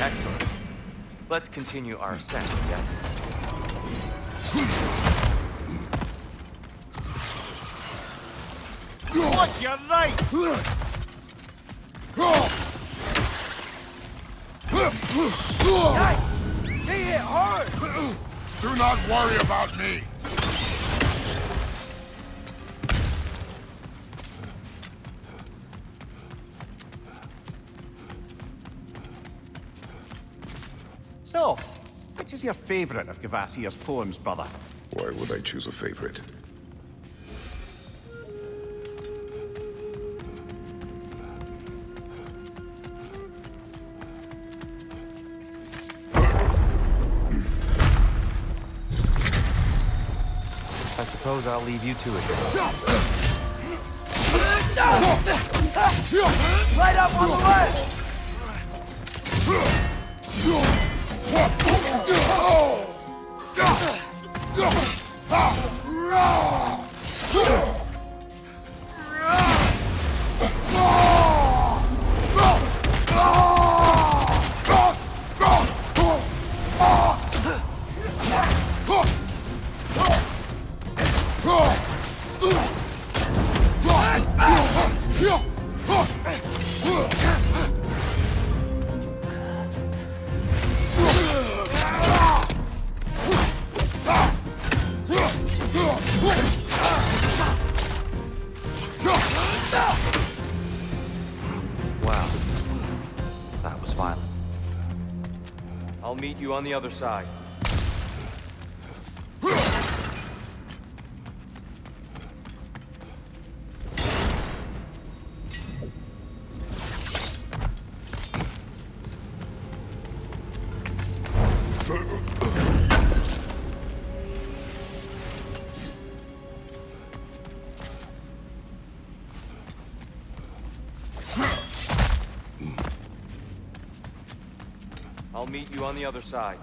D: Excellent. Let's continue our ascent, yes?
F: Watch your right!
A: Yikes! They hit hard!
B: Do not worry about me!
F: So, which is your favorite of Kvasir's poems, brother?
B: Why would I choose a favorite?
D: I suppose I'll leave you to it.
A: Light up on the left!
I: I'll meet you on the other side. I'll meet you on the other side.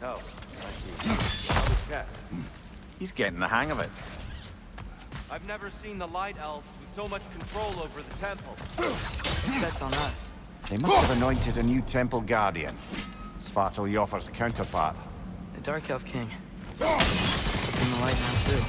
I: No, I see. Now the chest.
F: He's getting the hang of it.
I: I've never seen the Light Elves with so much control over the temple.
A: That's on us.
F: They must have anointed a new temple guardian. Svartal Jofr's counterpart.
A: The Dark Elf King. He's in the light now, too.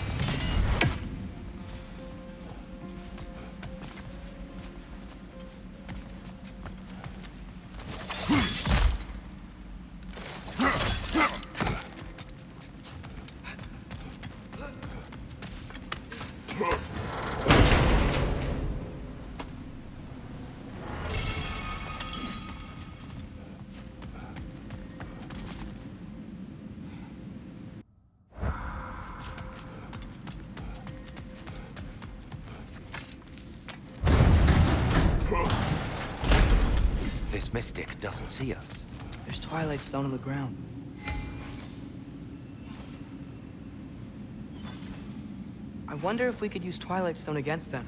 D: This mystic doesn't see us.
A: There's Twilight Stone on the ground. I wonder if we could use Twilight Stone against them.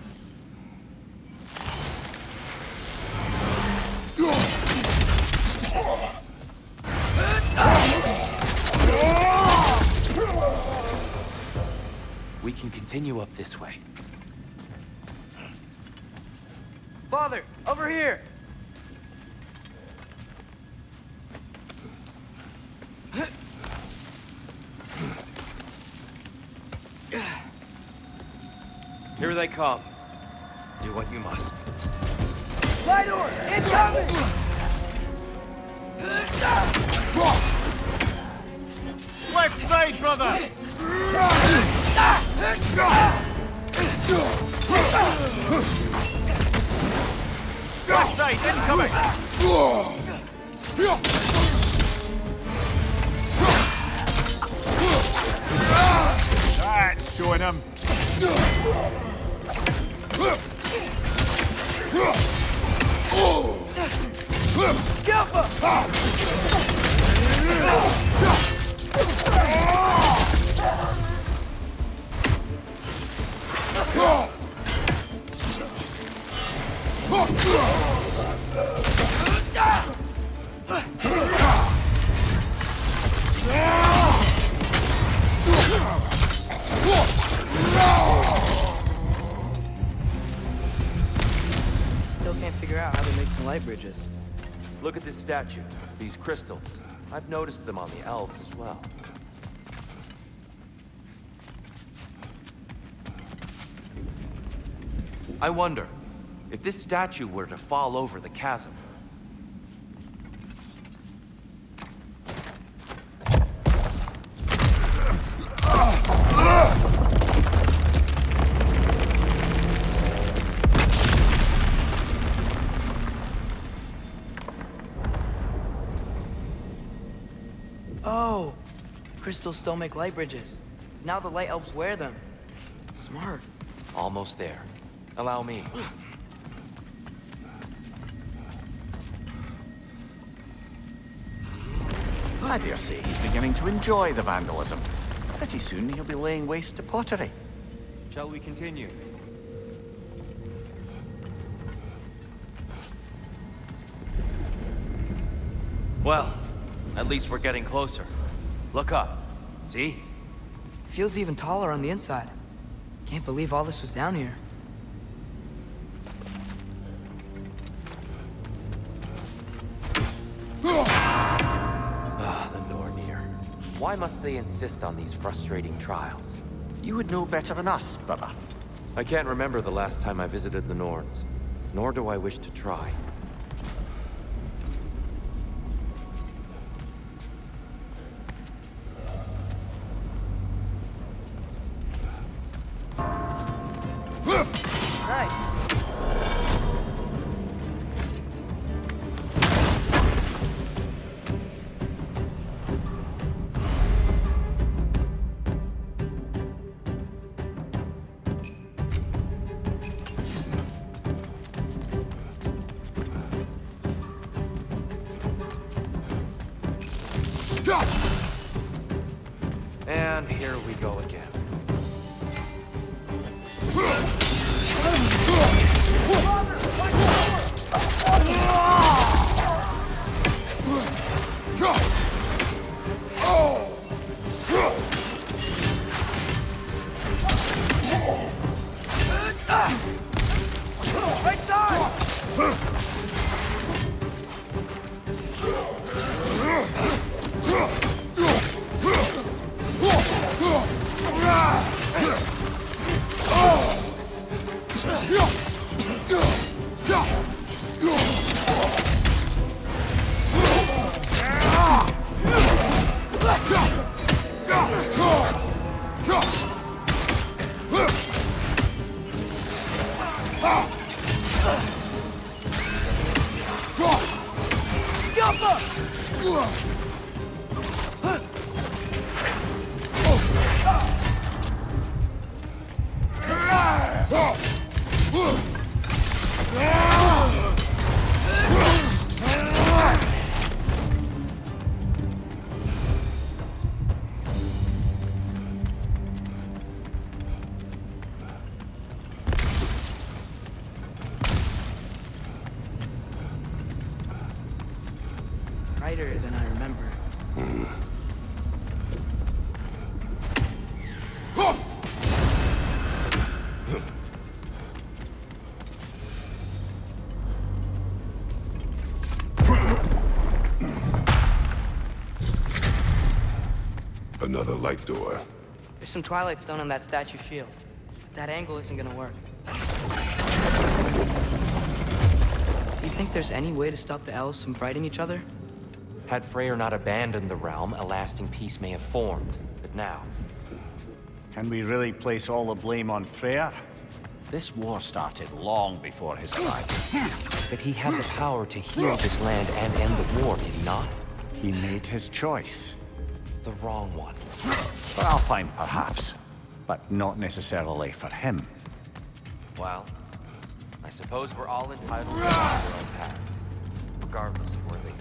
D: We can continue up this way.
A: Father, over here!
I: Here they come.
D: Do what you must.
A: Light door! Incoming!
F: Left side, brother! Left side, incoming! That's showing him.
A: Still can't figure out how they make some light bridges.
D: Look at this statue. These crystals. I've noticed them on the elves as well. I wonder, if this statue were to fall over the chasm,
A: Oh! The crystals still make light bridges. Now the light elves wear them. Smart.
D: almost there. Allow me.
F: I dare say he's beginning to enjoy the vandalism. Pretty soon he'll be laying waste to pottery.
I: Shall we continue?
D: Well, at least we're getting closer. Look up. See?
A: Feels even taller on the inside. Can't believe all this was down here.
D: Why must they insist on these frustrating trials?
F: You would know better than us, brother.
D: I can't remember the last time I visited the Nords, nor do I wish to try.
A: Nice.
D: And here we go again.
A: Right side! Tighter than I remember.
B: Another light door.
A: There's some Twilight Stone on that statue shield. That angle isn't gonna work. You think there's any way to stop the elves from fighting each other?
D: Had Freyr not abandoned the realm, a lasting peace may have formed. But now,
F: Can we really place all the blame on Freyr? This war started long before his time.
D: but he had the power to heal this land and end the war, did he not?
F: He made his choice.
D: The wrong one.
F: For Alpine, perhaps, but not necessarily for him.
D: Well, I suppose we're all entitled to our own paths, regardless of where they end.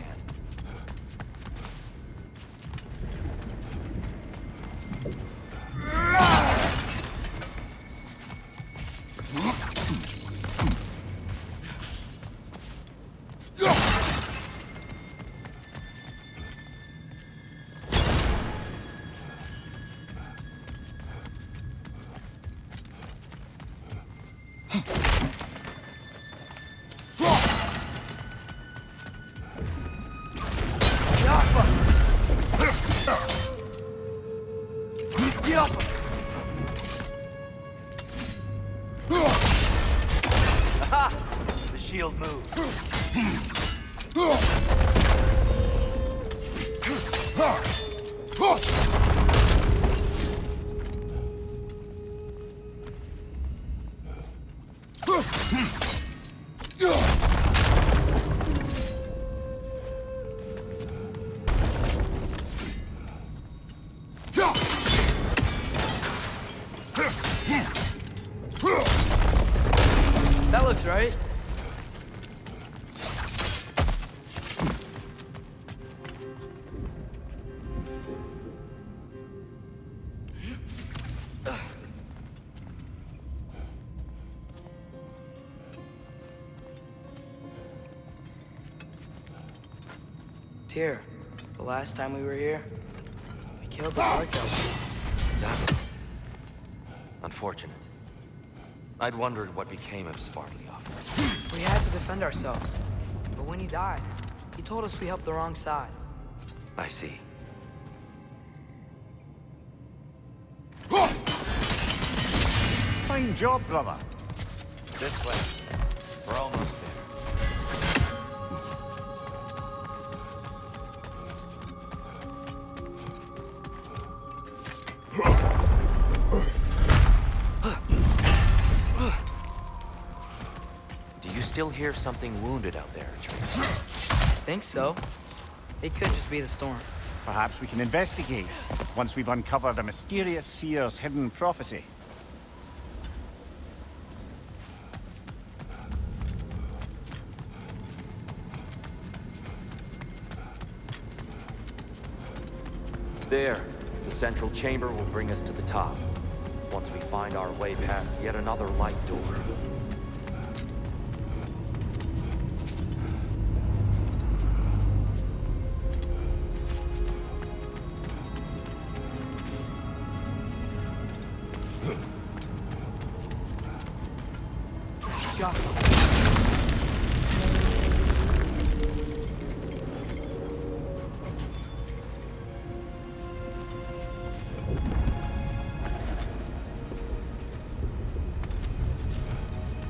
D: The shield moved.
A: That looks right. Tyr, the last time we were here, we killed the Dark Elf.
D: That's unfortunate. I'd wondered what became of Svartalfheim.
A: We had to defend ourselves. But when he died, he told us we helped the wrong side.
D: I see.
F: Fine job, brother.
D: This way. We're almost there. Do you still hear something wounded out there, Atreus?
A: Think so. It could just be the storm.
F: Perhaps we can investigate once we've uncovered a mysterious seer's hidden prophecy.
D: There. The central chamber will bring us to the top. Once we find our way past yet another light door.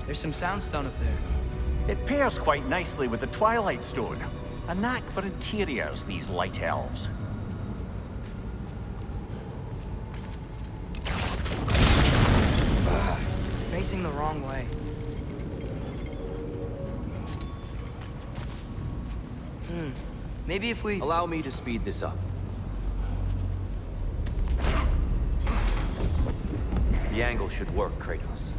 A: There's some soundstone up there.
F: It pairs quite nicely with the Twilight Stone. A knack for interiors, these light elves.
A: It's facing the wrong way. Maybe if we...
D: Allow me to speed this up. The angle should work, Kratos.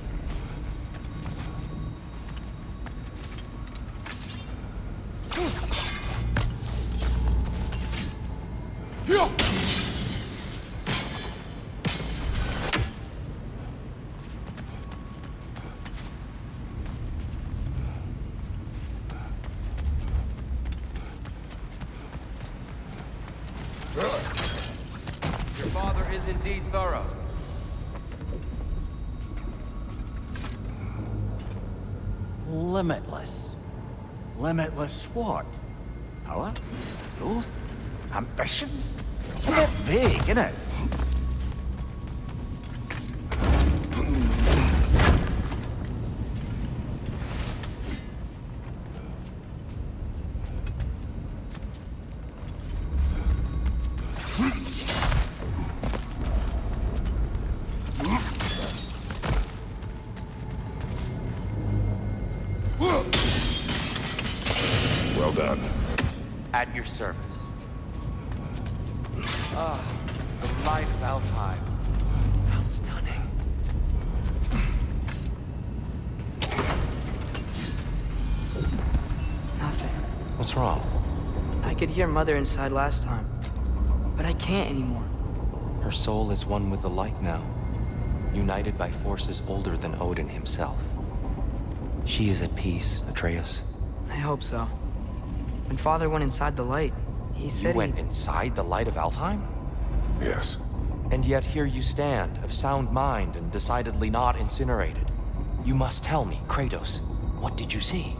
D: Your father is indeed thorough.
F: Limitless. Limitless what? Power? Growth? Ambition? It's a bit vague, isn't it?
B: Well done.
D: At your service. Ah, the light of Alfheim. How stunning.
A: Nothing.
D: What's wrong?
A: I could hear Mother inside last time, but I can't anymore.
D: Her soul is one with the light now, united by forces older than Odin himself. She is at peace, Atreus.
A: I hope so. When Father went inside the light, he said
D: You went inside the light of Alfheim?
B: Yes.
D: And yet here you stand, of sound mind and decidedly not incinerated. You must tell me, Kratos, what did you see?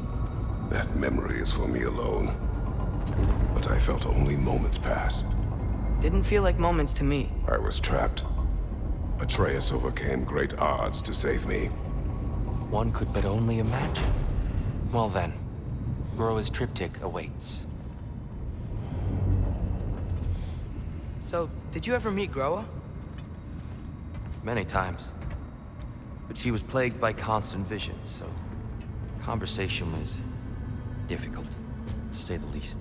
B: That memory is for me alone. But I felt only moments pass.
A: Didn't feel like moments to me.
B: I was trapped. Atreus overcame great odds to save me.
D: One could but only imagine. Well then, Groa's triptych awaits.
A: So, did you ever meet Groa?
D: Many times. But she was plagued by constant visions, so conversation was difficult, to say the least.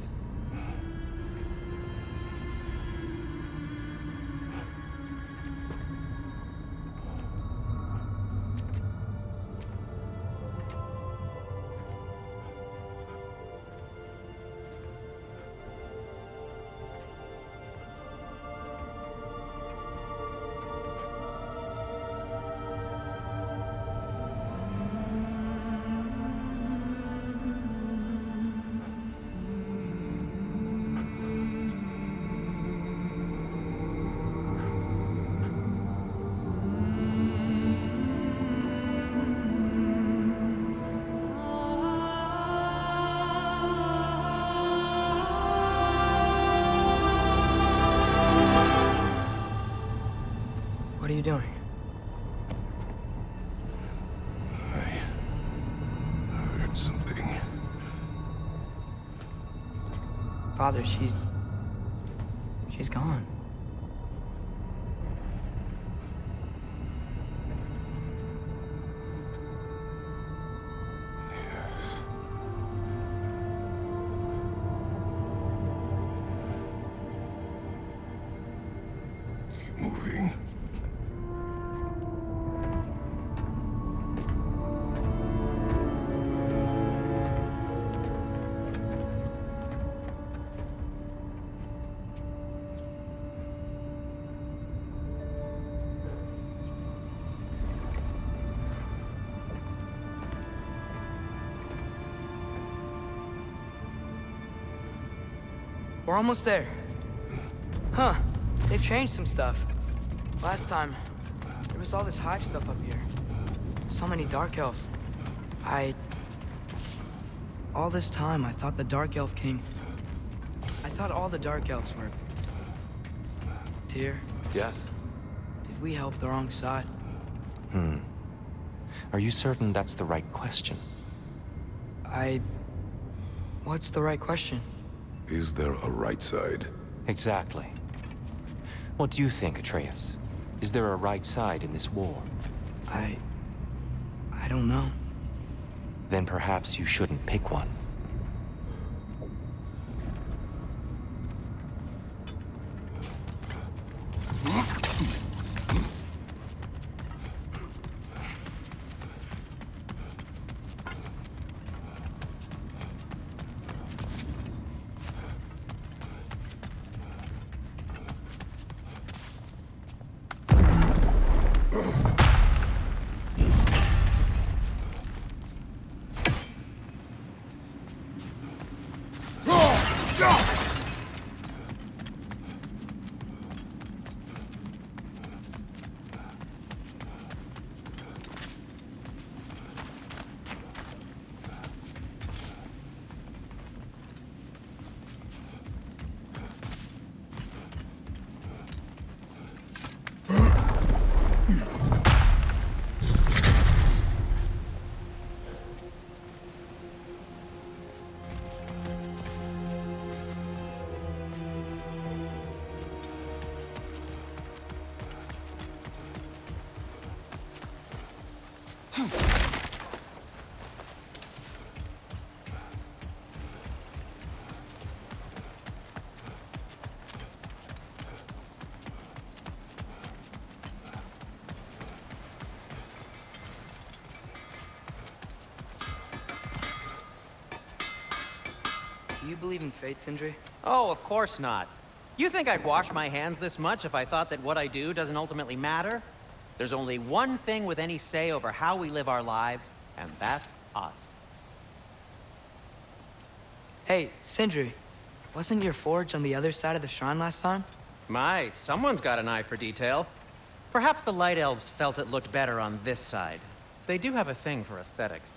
A: father, she's gone.
B: Keep moving.
A: We're almost there. Huh. They've changed some stuff. Last time, there was all this hive stuff up here. So many Dark Elves. All this time, I thought the Dark Elf King... I thought all the Dark Elves were... Tyr,
D: Yes?
A: did we help the wrong side?
D: Are you certain that's the right question?
A: What's the right question?
B: Is there a right side?
D: Exactly. What do you think, Atreus? Is there a right side in this war?
A: I don't know.
D: Then perhaps you shouldn't pick one.
A: Do you believe in fate, Sindri?
E: Oh, of course not. You think I'd wash my hands this much if I thought that what I do doesn't ultimately matter? There's only one thing with any say over how we live our lives, and that's us.
A: Hey, Sindri, wasn't your forge on the other side of the shrine last time?
E: My, someone's got an eye for detail. Perhaps the Light Elves felt it looked better on this side. They do have a thing for aesthetics.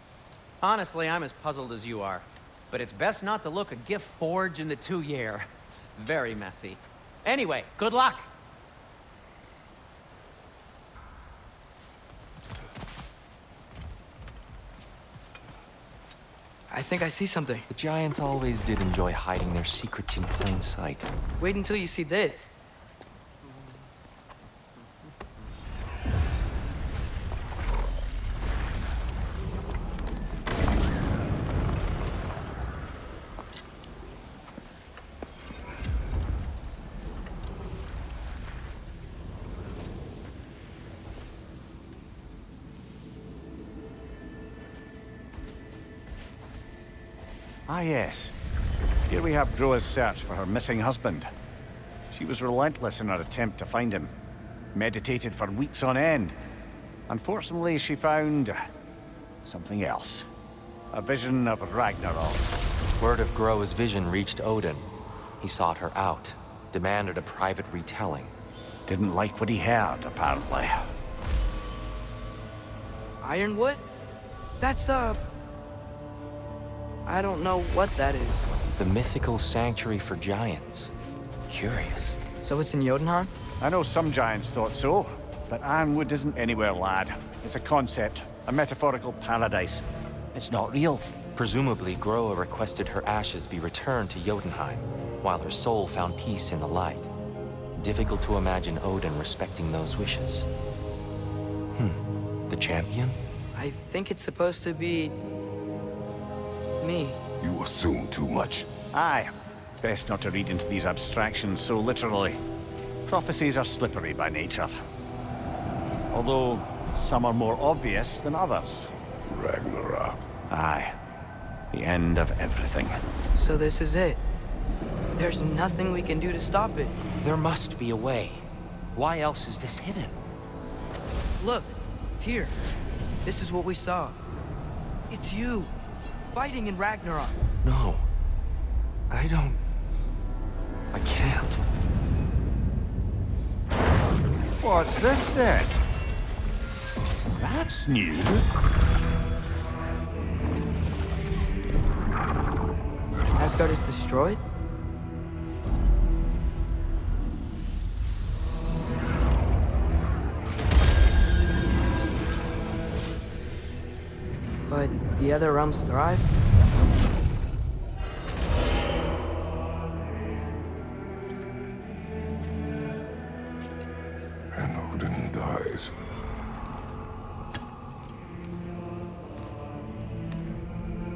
E: Honestly, I'm as puzzled as you are. But it's best not to look a gift forge in the 2-year. Very messy. Anyway, good luck!
A: I think I see something.
D: The giants always did enjoy hiding their secrets in plain sight.
A: Wait until you see this.
F: Ah, yes. Here we have Groa's search for her missing husband. She was relentless in her attempt to find him. Meditated for weeks on end. Unfortunately, she found... something else. A vision of Ragnarok.
D: Word of Groa's vision reached Odin. He sought her out, demanded a private retelling.
F: Didn't like what he heard, apparently.
A: Ironwood? That's the... I don't know what that is.
D: The mythical sanctuary for giants. Curious.
A: So it's in Jotunheim?
F: I know some giants thought so, but Ironwood isn't anywhere, lad. It's a concept, a metaphorical paradise. It's not real.
D: Presumably, Groa requested her ashes be returned to Jotunheim, while her soul found peace in the light. Difficult to imagine Odin respecting those wishes. The champion?
A: I think it's supposed to be... me.
B: You assume too much.
F: Aye. Best not to read into these abstractions so literally. Prophecies are slippery by nature. Although, some are more obvious than others.
B: Ragnarok.
F: Aye. The end of everything.
A: So this is it. There's nothing we can do to stop it.
D: There must be a way. Why else is this hidden?
A: Look, Tyr. This is what we saw. It's you, fighting in Ragnarok.
D: No. I can't.
F: What's this then? That's new.
A: Asgard is destroyed? But the other realms thrive?
B: And Odin dies.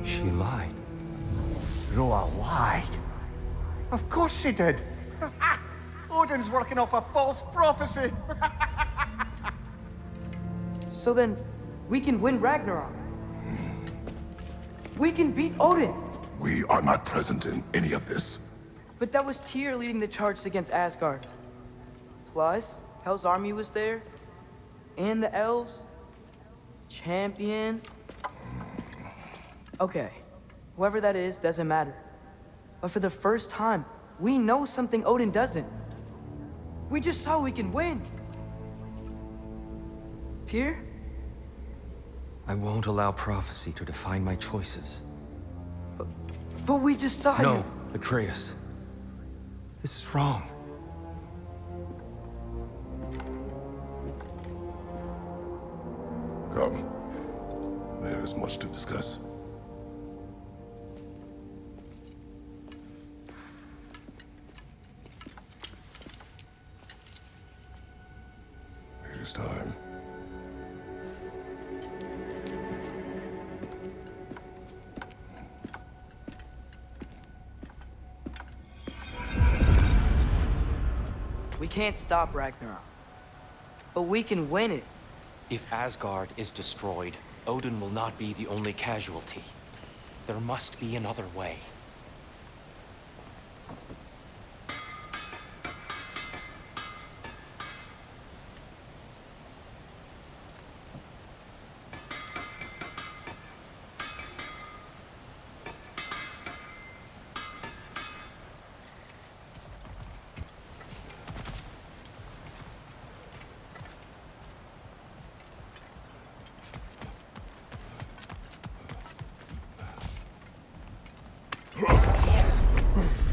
D: She lied.
F: Groa lied. Of course she did. Odin's working off a false prophecy.
A: So then, we can win Ragnarok. We can beat Odin.
B: We are not present in any of this.
A: But that was Tyr leading the charge against Asgard. Plus, Hell's army was there. And the elves. Champion. Okay. Whoever that is doesn't matter. But for the first time, we know something Odin doesn't. We just saw we can win. Tyr?
D: I won't allow prophecy to define my choices.
A: But we just saw
D: No,
A: you.
D: Atreus. This is wrong.
B: Come. There is much to discuss. It is time.
A: We can't stop Ragnarok. But we can win it.
D: If Asgard is destroyed, Odin will not be the only casualty. There must be another way.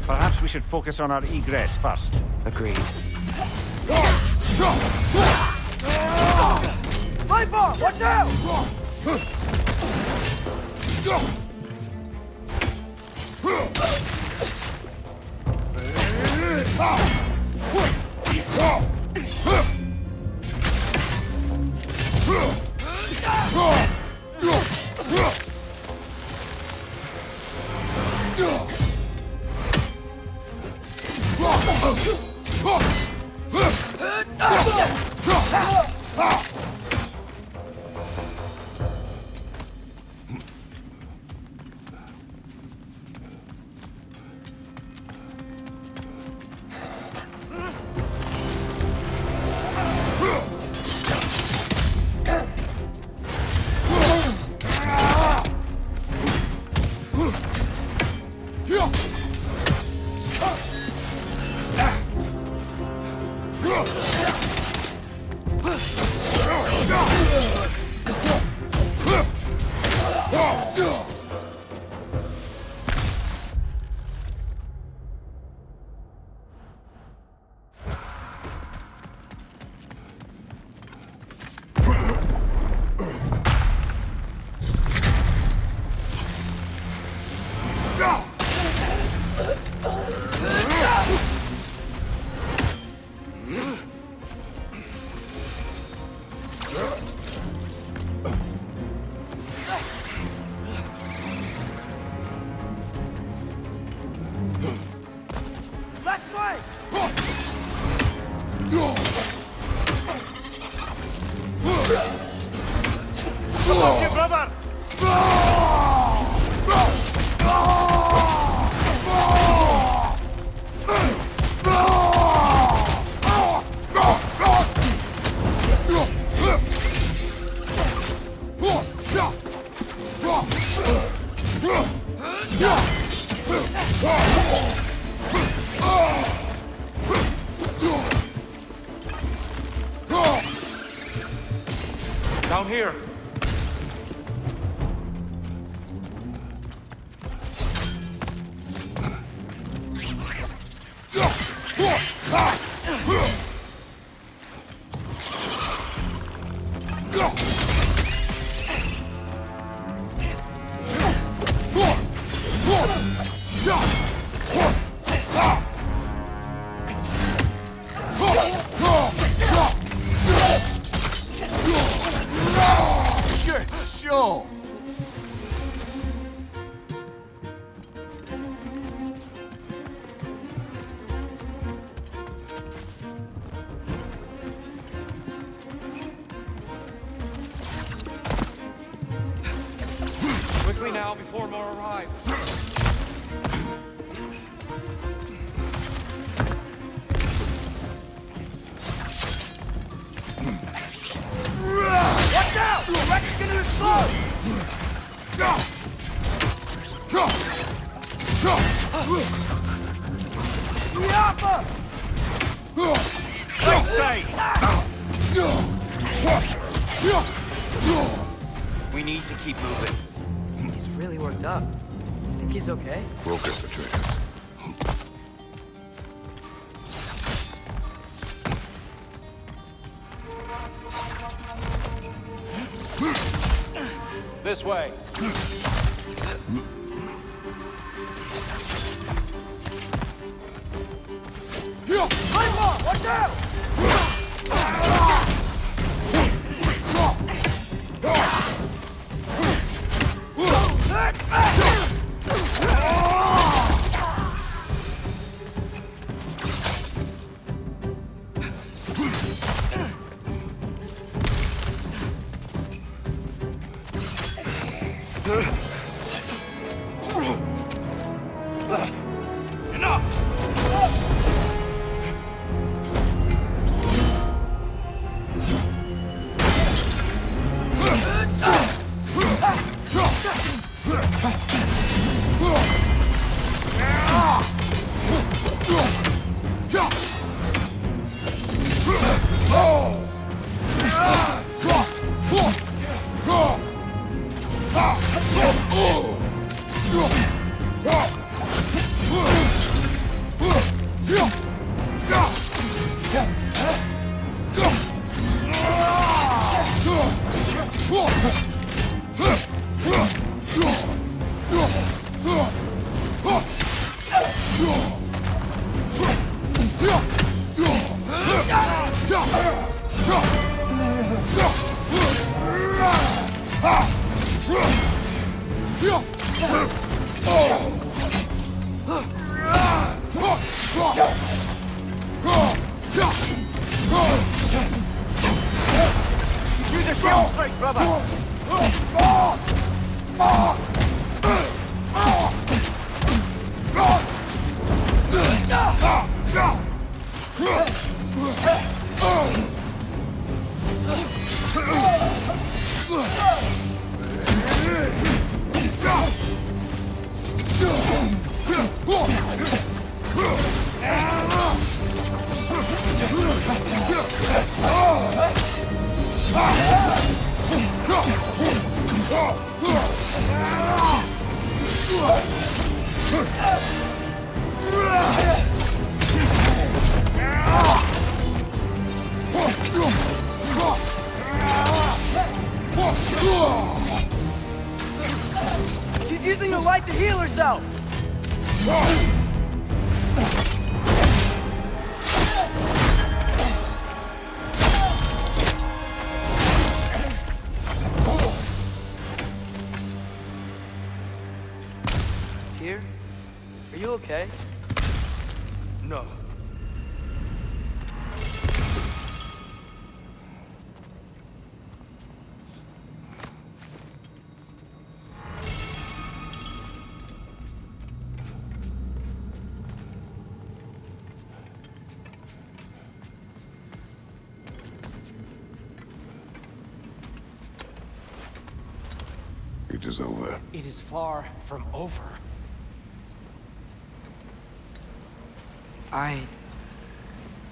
F: Perhaps we should focus on our egress first.
D: Agreed.
A: Light bar! Watch out!
I: Down here.
B: Good show!
I: Quickly now, before more arrive.
A: Watch out! The wreck's gonna explode! Yappa!
J: We need to keep moving.
A: He's really worked up. Think he's okay?
B: Focus, Atreus.
I: This way.
A: Watch out!
J: Use a shield strike, brother!
A: She's using the light to heal herself! Tyr, are you okay?
I: No.
B: He is over.
D: It is far from over.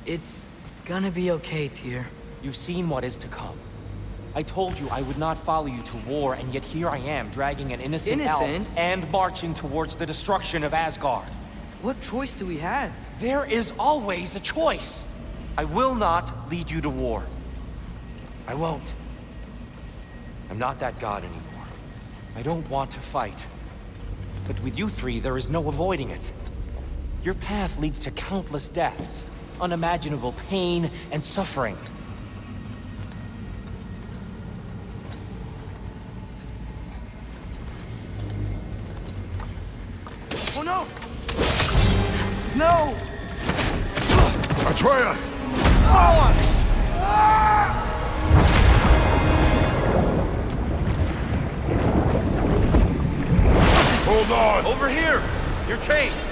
A: It's gonna be okay, Tyr.
D: You've seen what is to come. I told you I would not follow you to war, and yet here I am, dragging an innocent elf and marching towards the destruction of Asgard.
A: What choice do we have?
D: There is always a choice. I will not lead you to war. I won't. I'm not that god anymore. I don't want to fight. But with you three, there is no avoiding it. Your path leads to countless deaths, unimaginable pain and suffering.
A: Oh no! No!
B: Atreus! Hold on!
K: Over here! You're chased!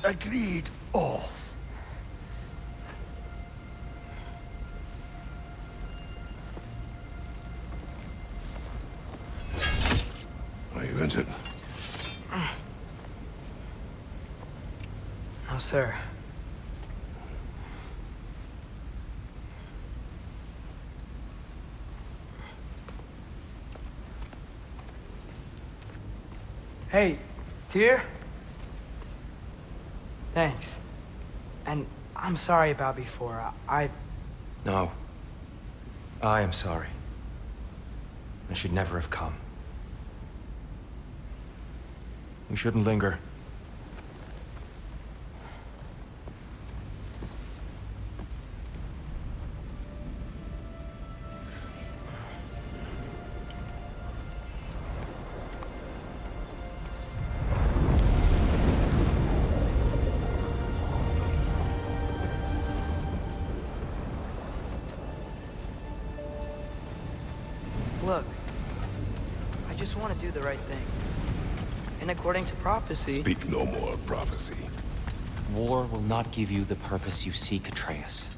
B: Agreed. Oh. Are you injured?
A: No, sir. Hey, Tyr? Thanks. And I'm sorry about before.
D: No. I am sorry. I should never have come. We shouldn't linger.
A: Look, I just want to do the right thing. And according to prophecy...
B: Speak no more of prophecy.
D: War will not give you the purpose you seek, Atreus.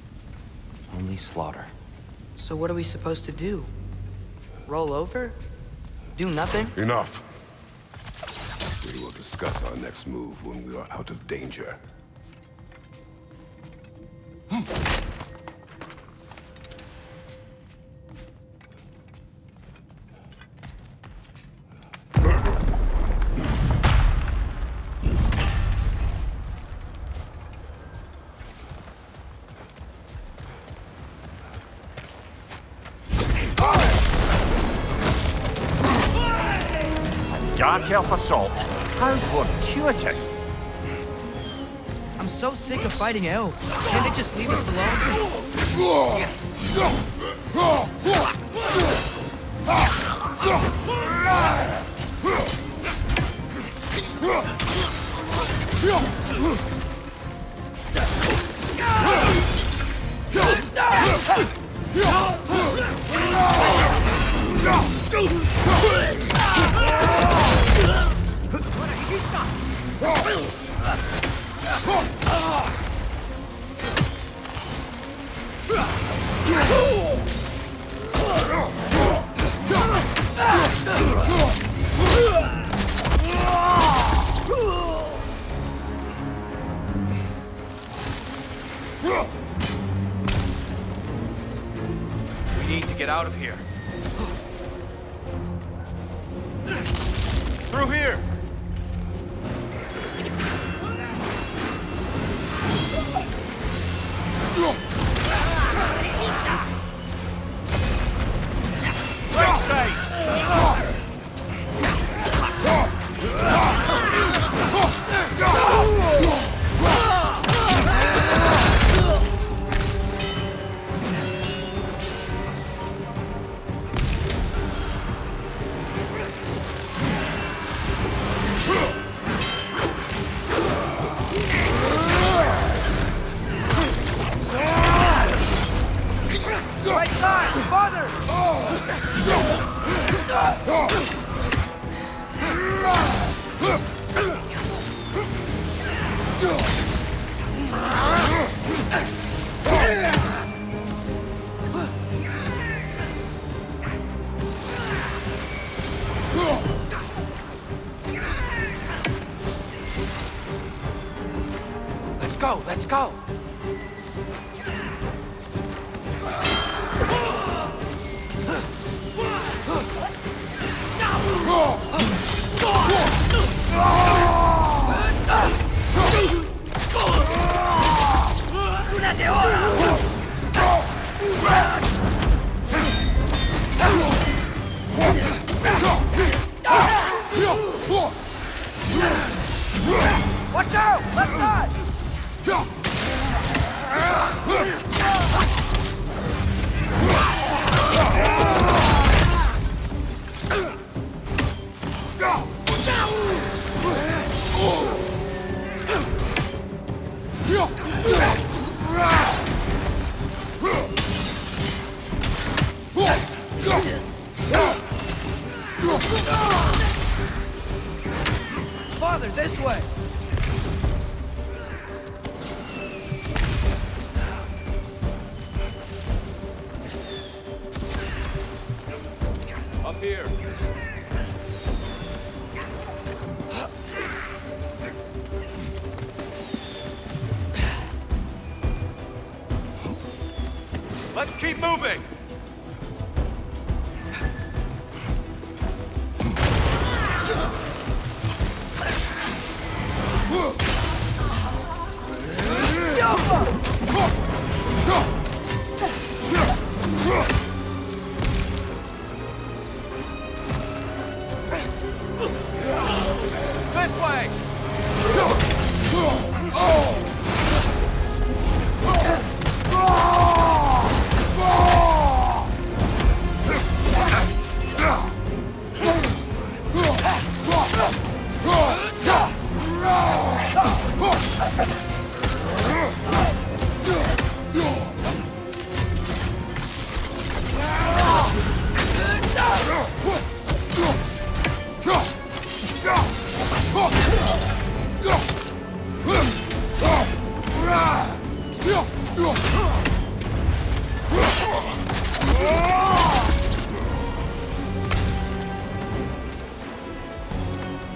D: Only slaughter.
A: So what are we supposed to do? Roll over? Do nothing?
B: Enough. We will discuss our next move when we are out of danger.
F: Dark Elf assault. How fortuitous.
A: I'm so sick of fighting elves. Can't they just leave us alone?
I: We need to get out of here. Through here! Right side!
D: go, let's go!
A: Watch out! Left side! Father, this way!
K: Up here. Let's keep moving! This way!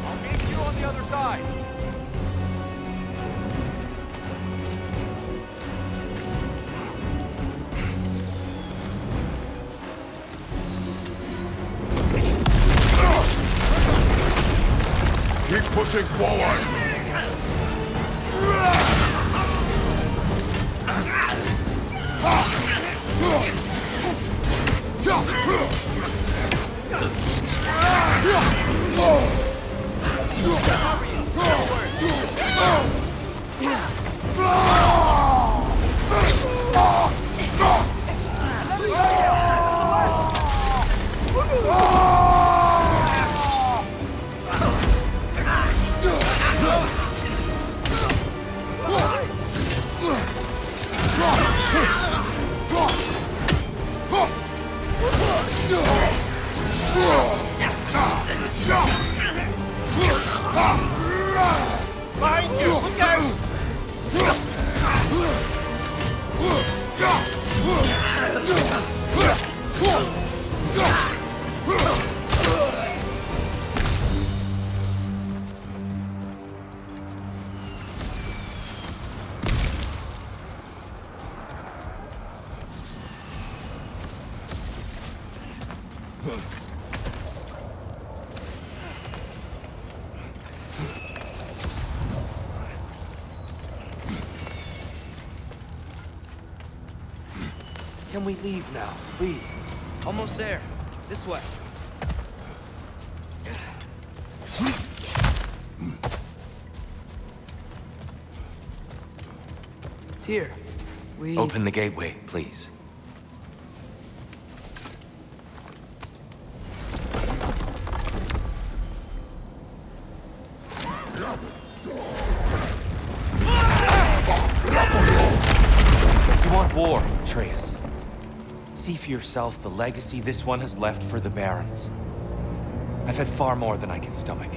K: I'll meet you on the other side.
B: Keep pushing forward!
K: Behind you! Look out!
D: Can we leave now, please?
A: Almost there. This way. Here. We...
D: Open the gateway, please. You want war, Atreus. See for yourself the legacy this one has left for the Barons. I've had far more than I can stomach.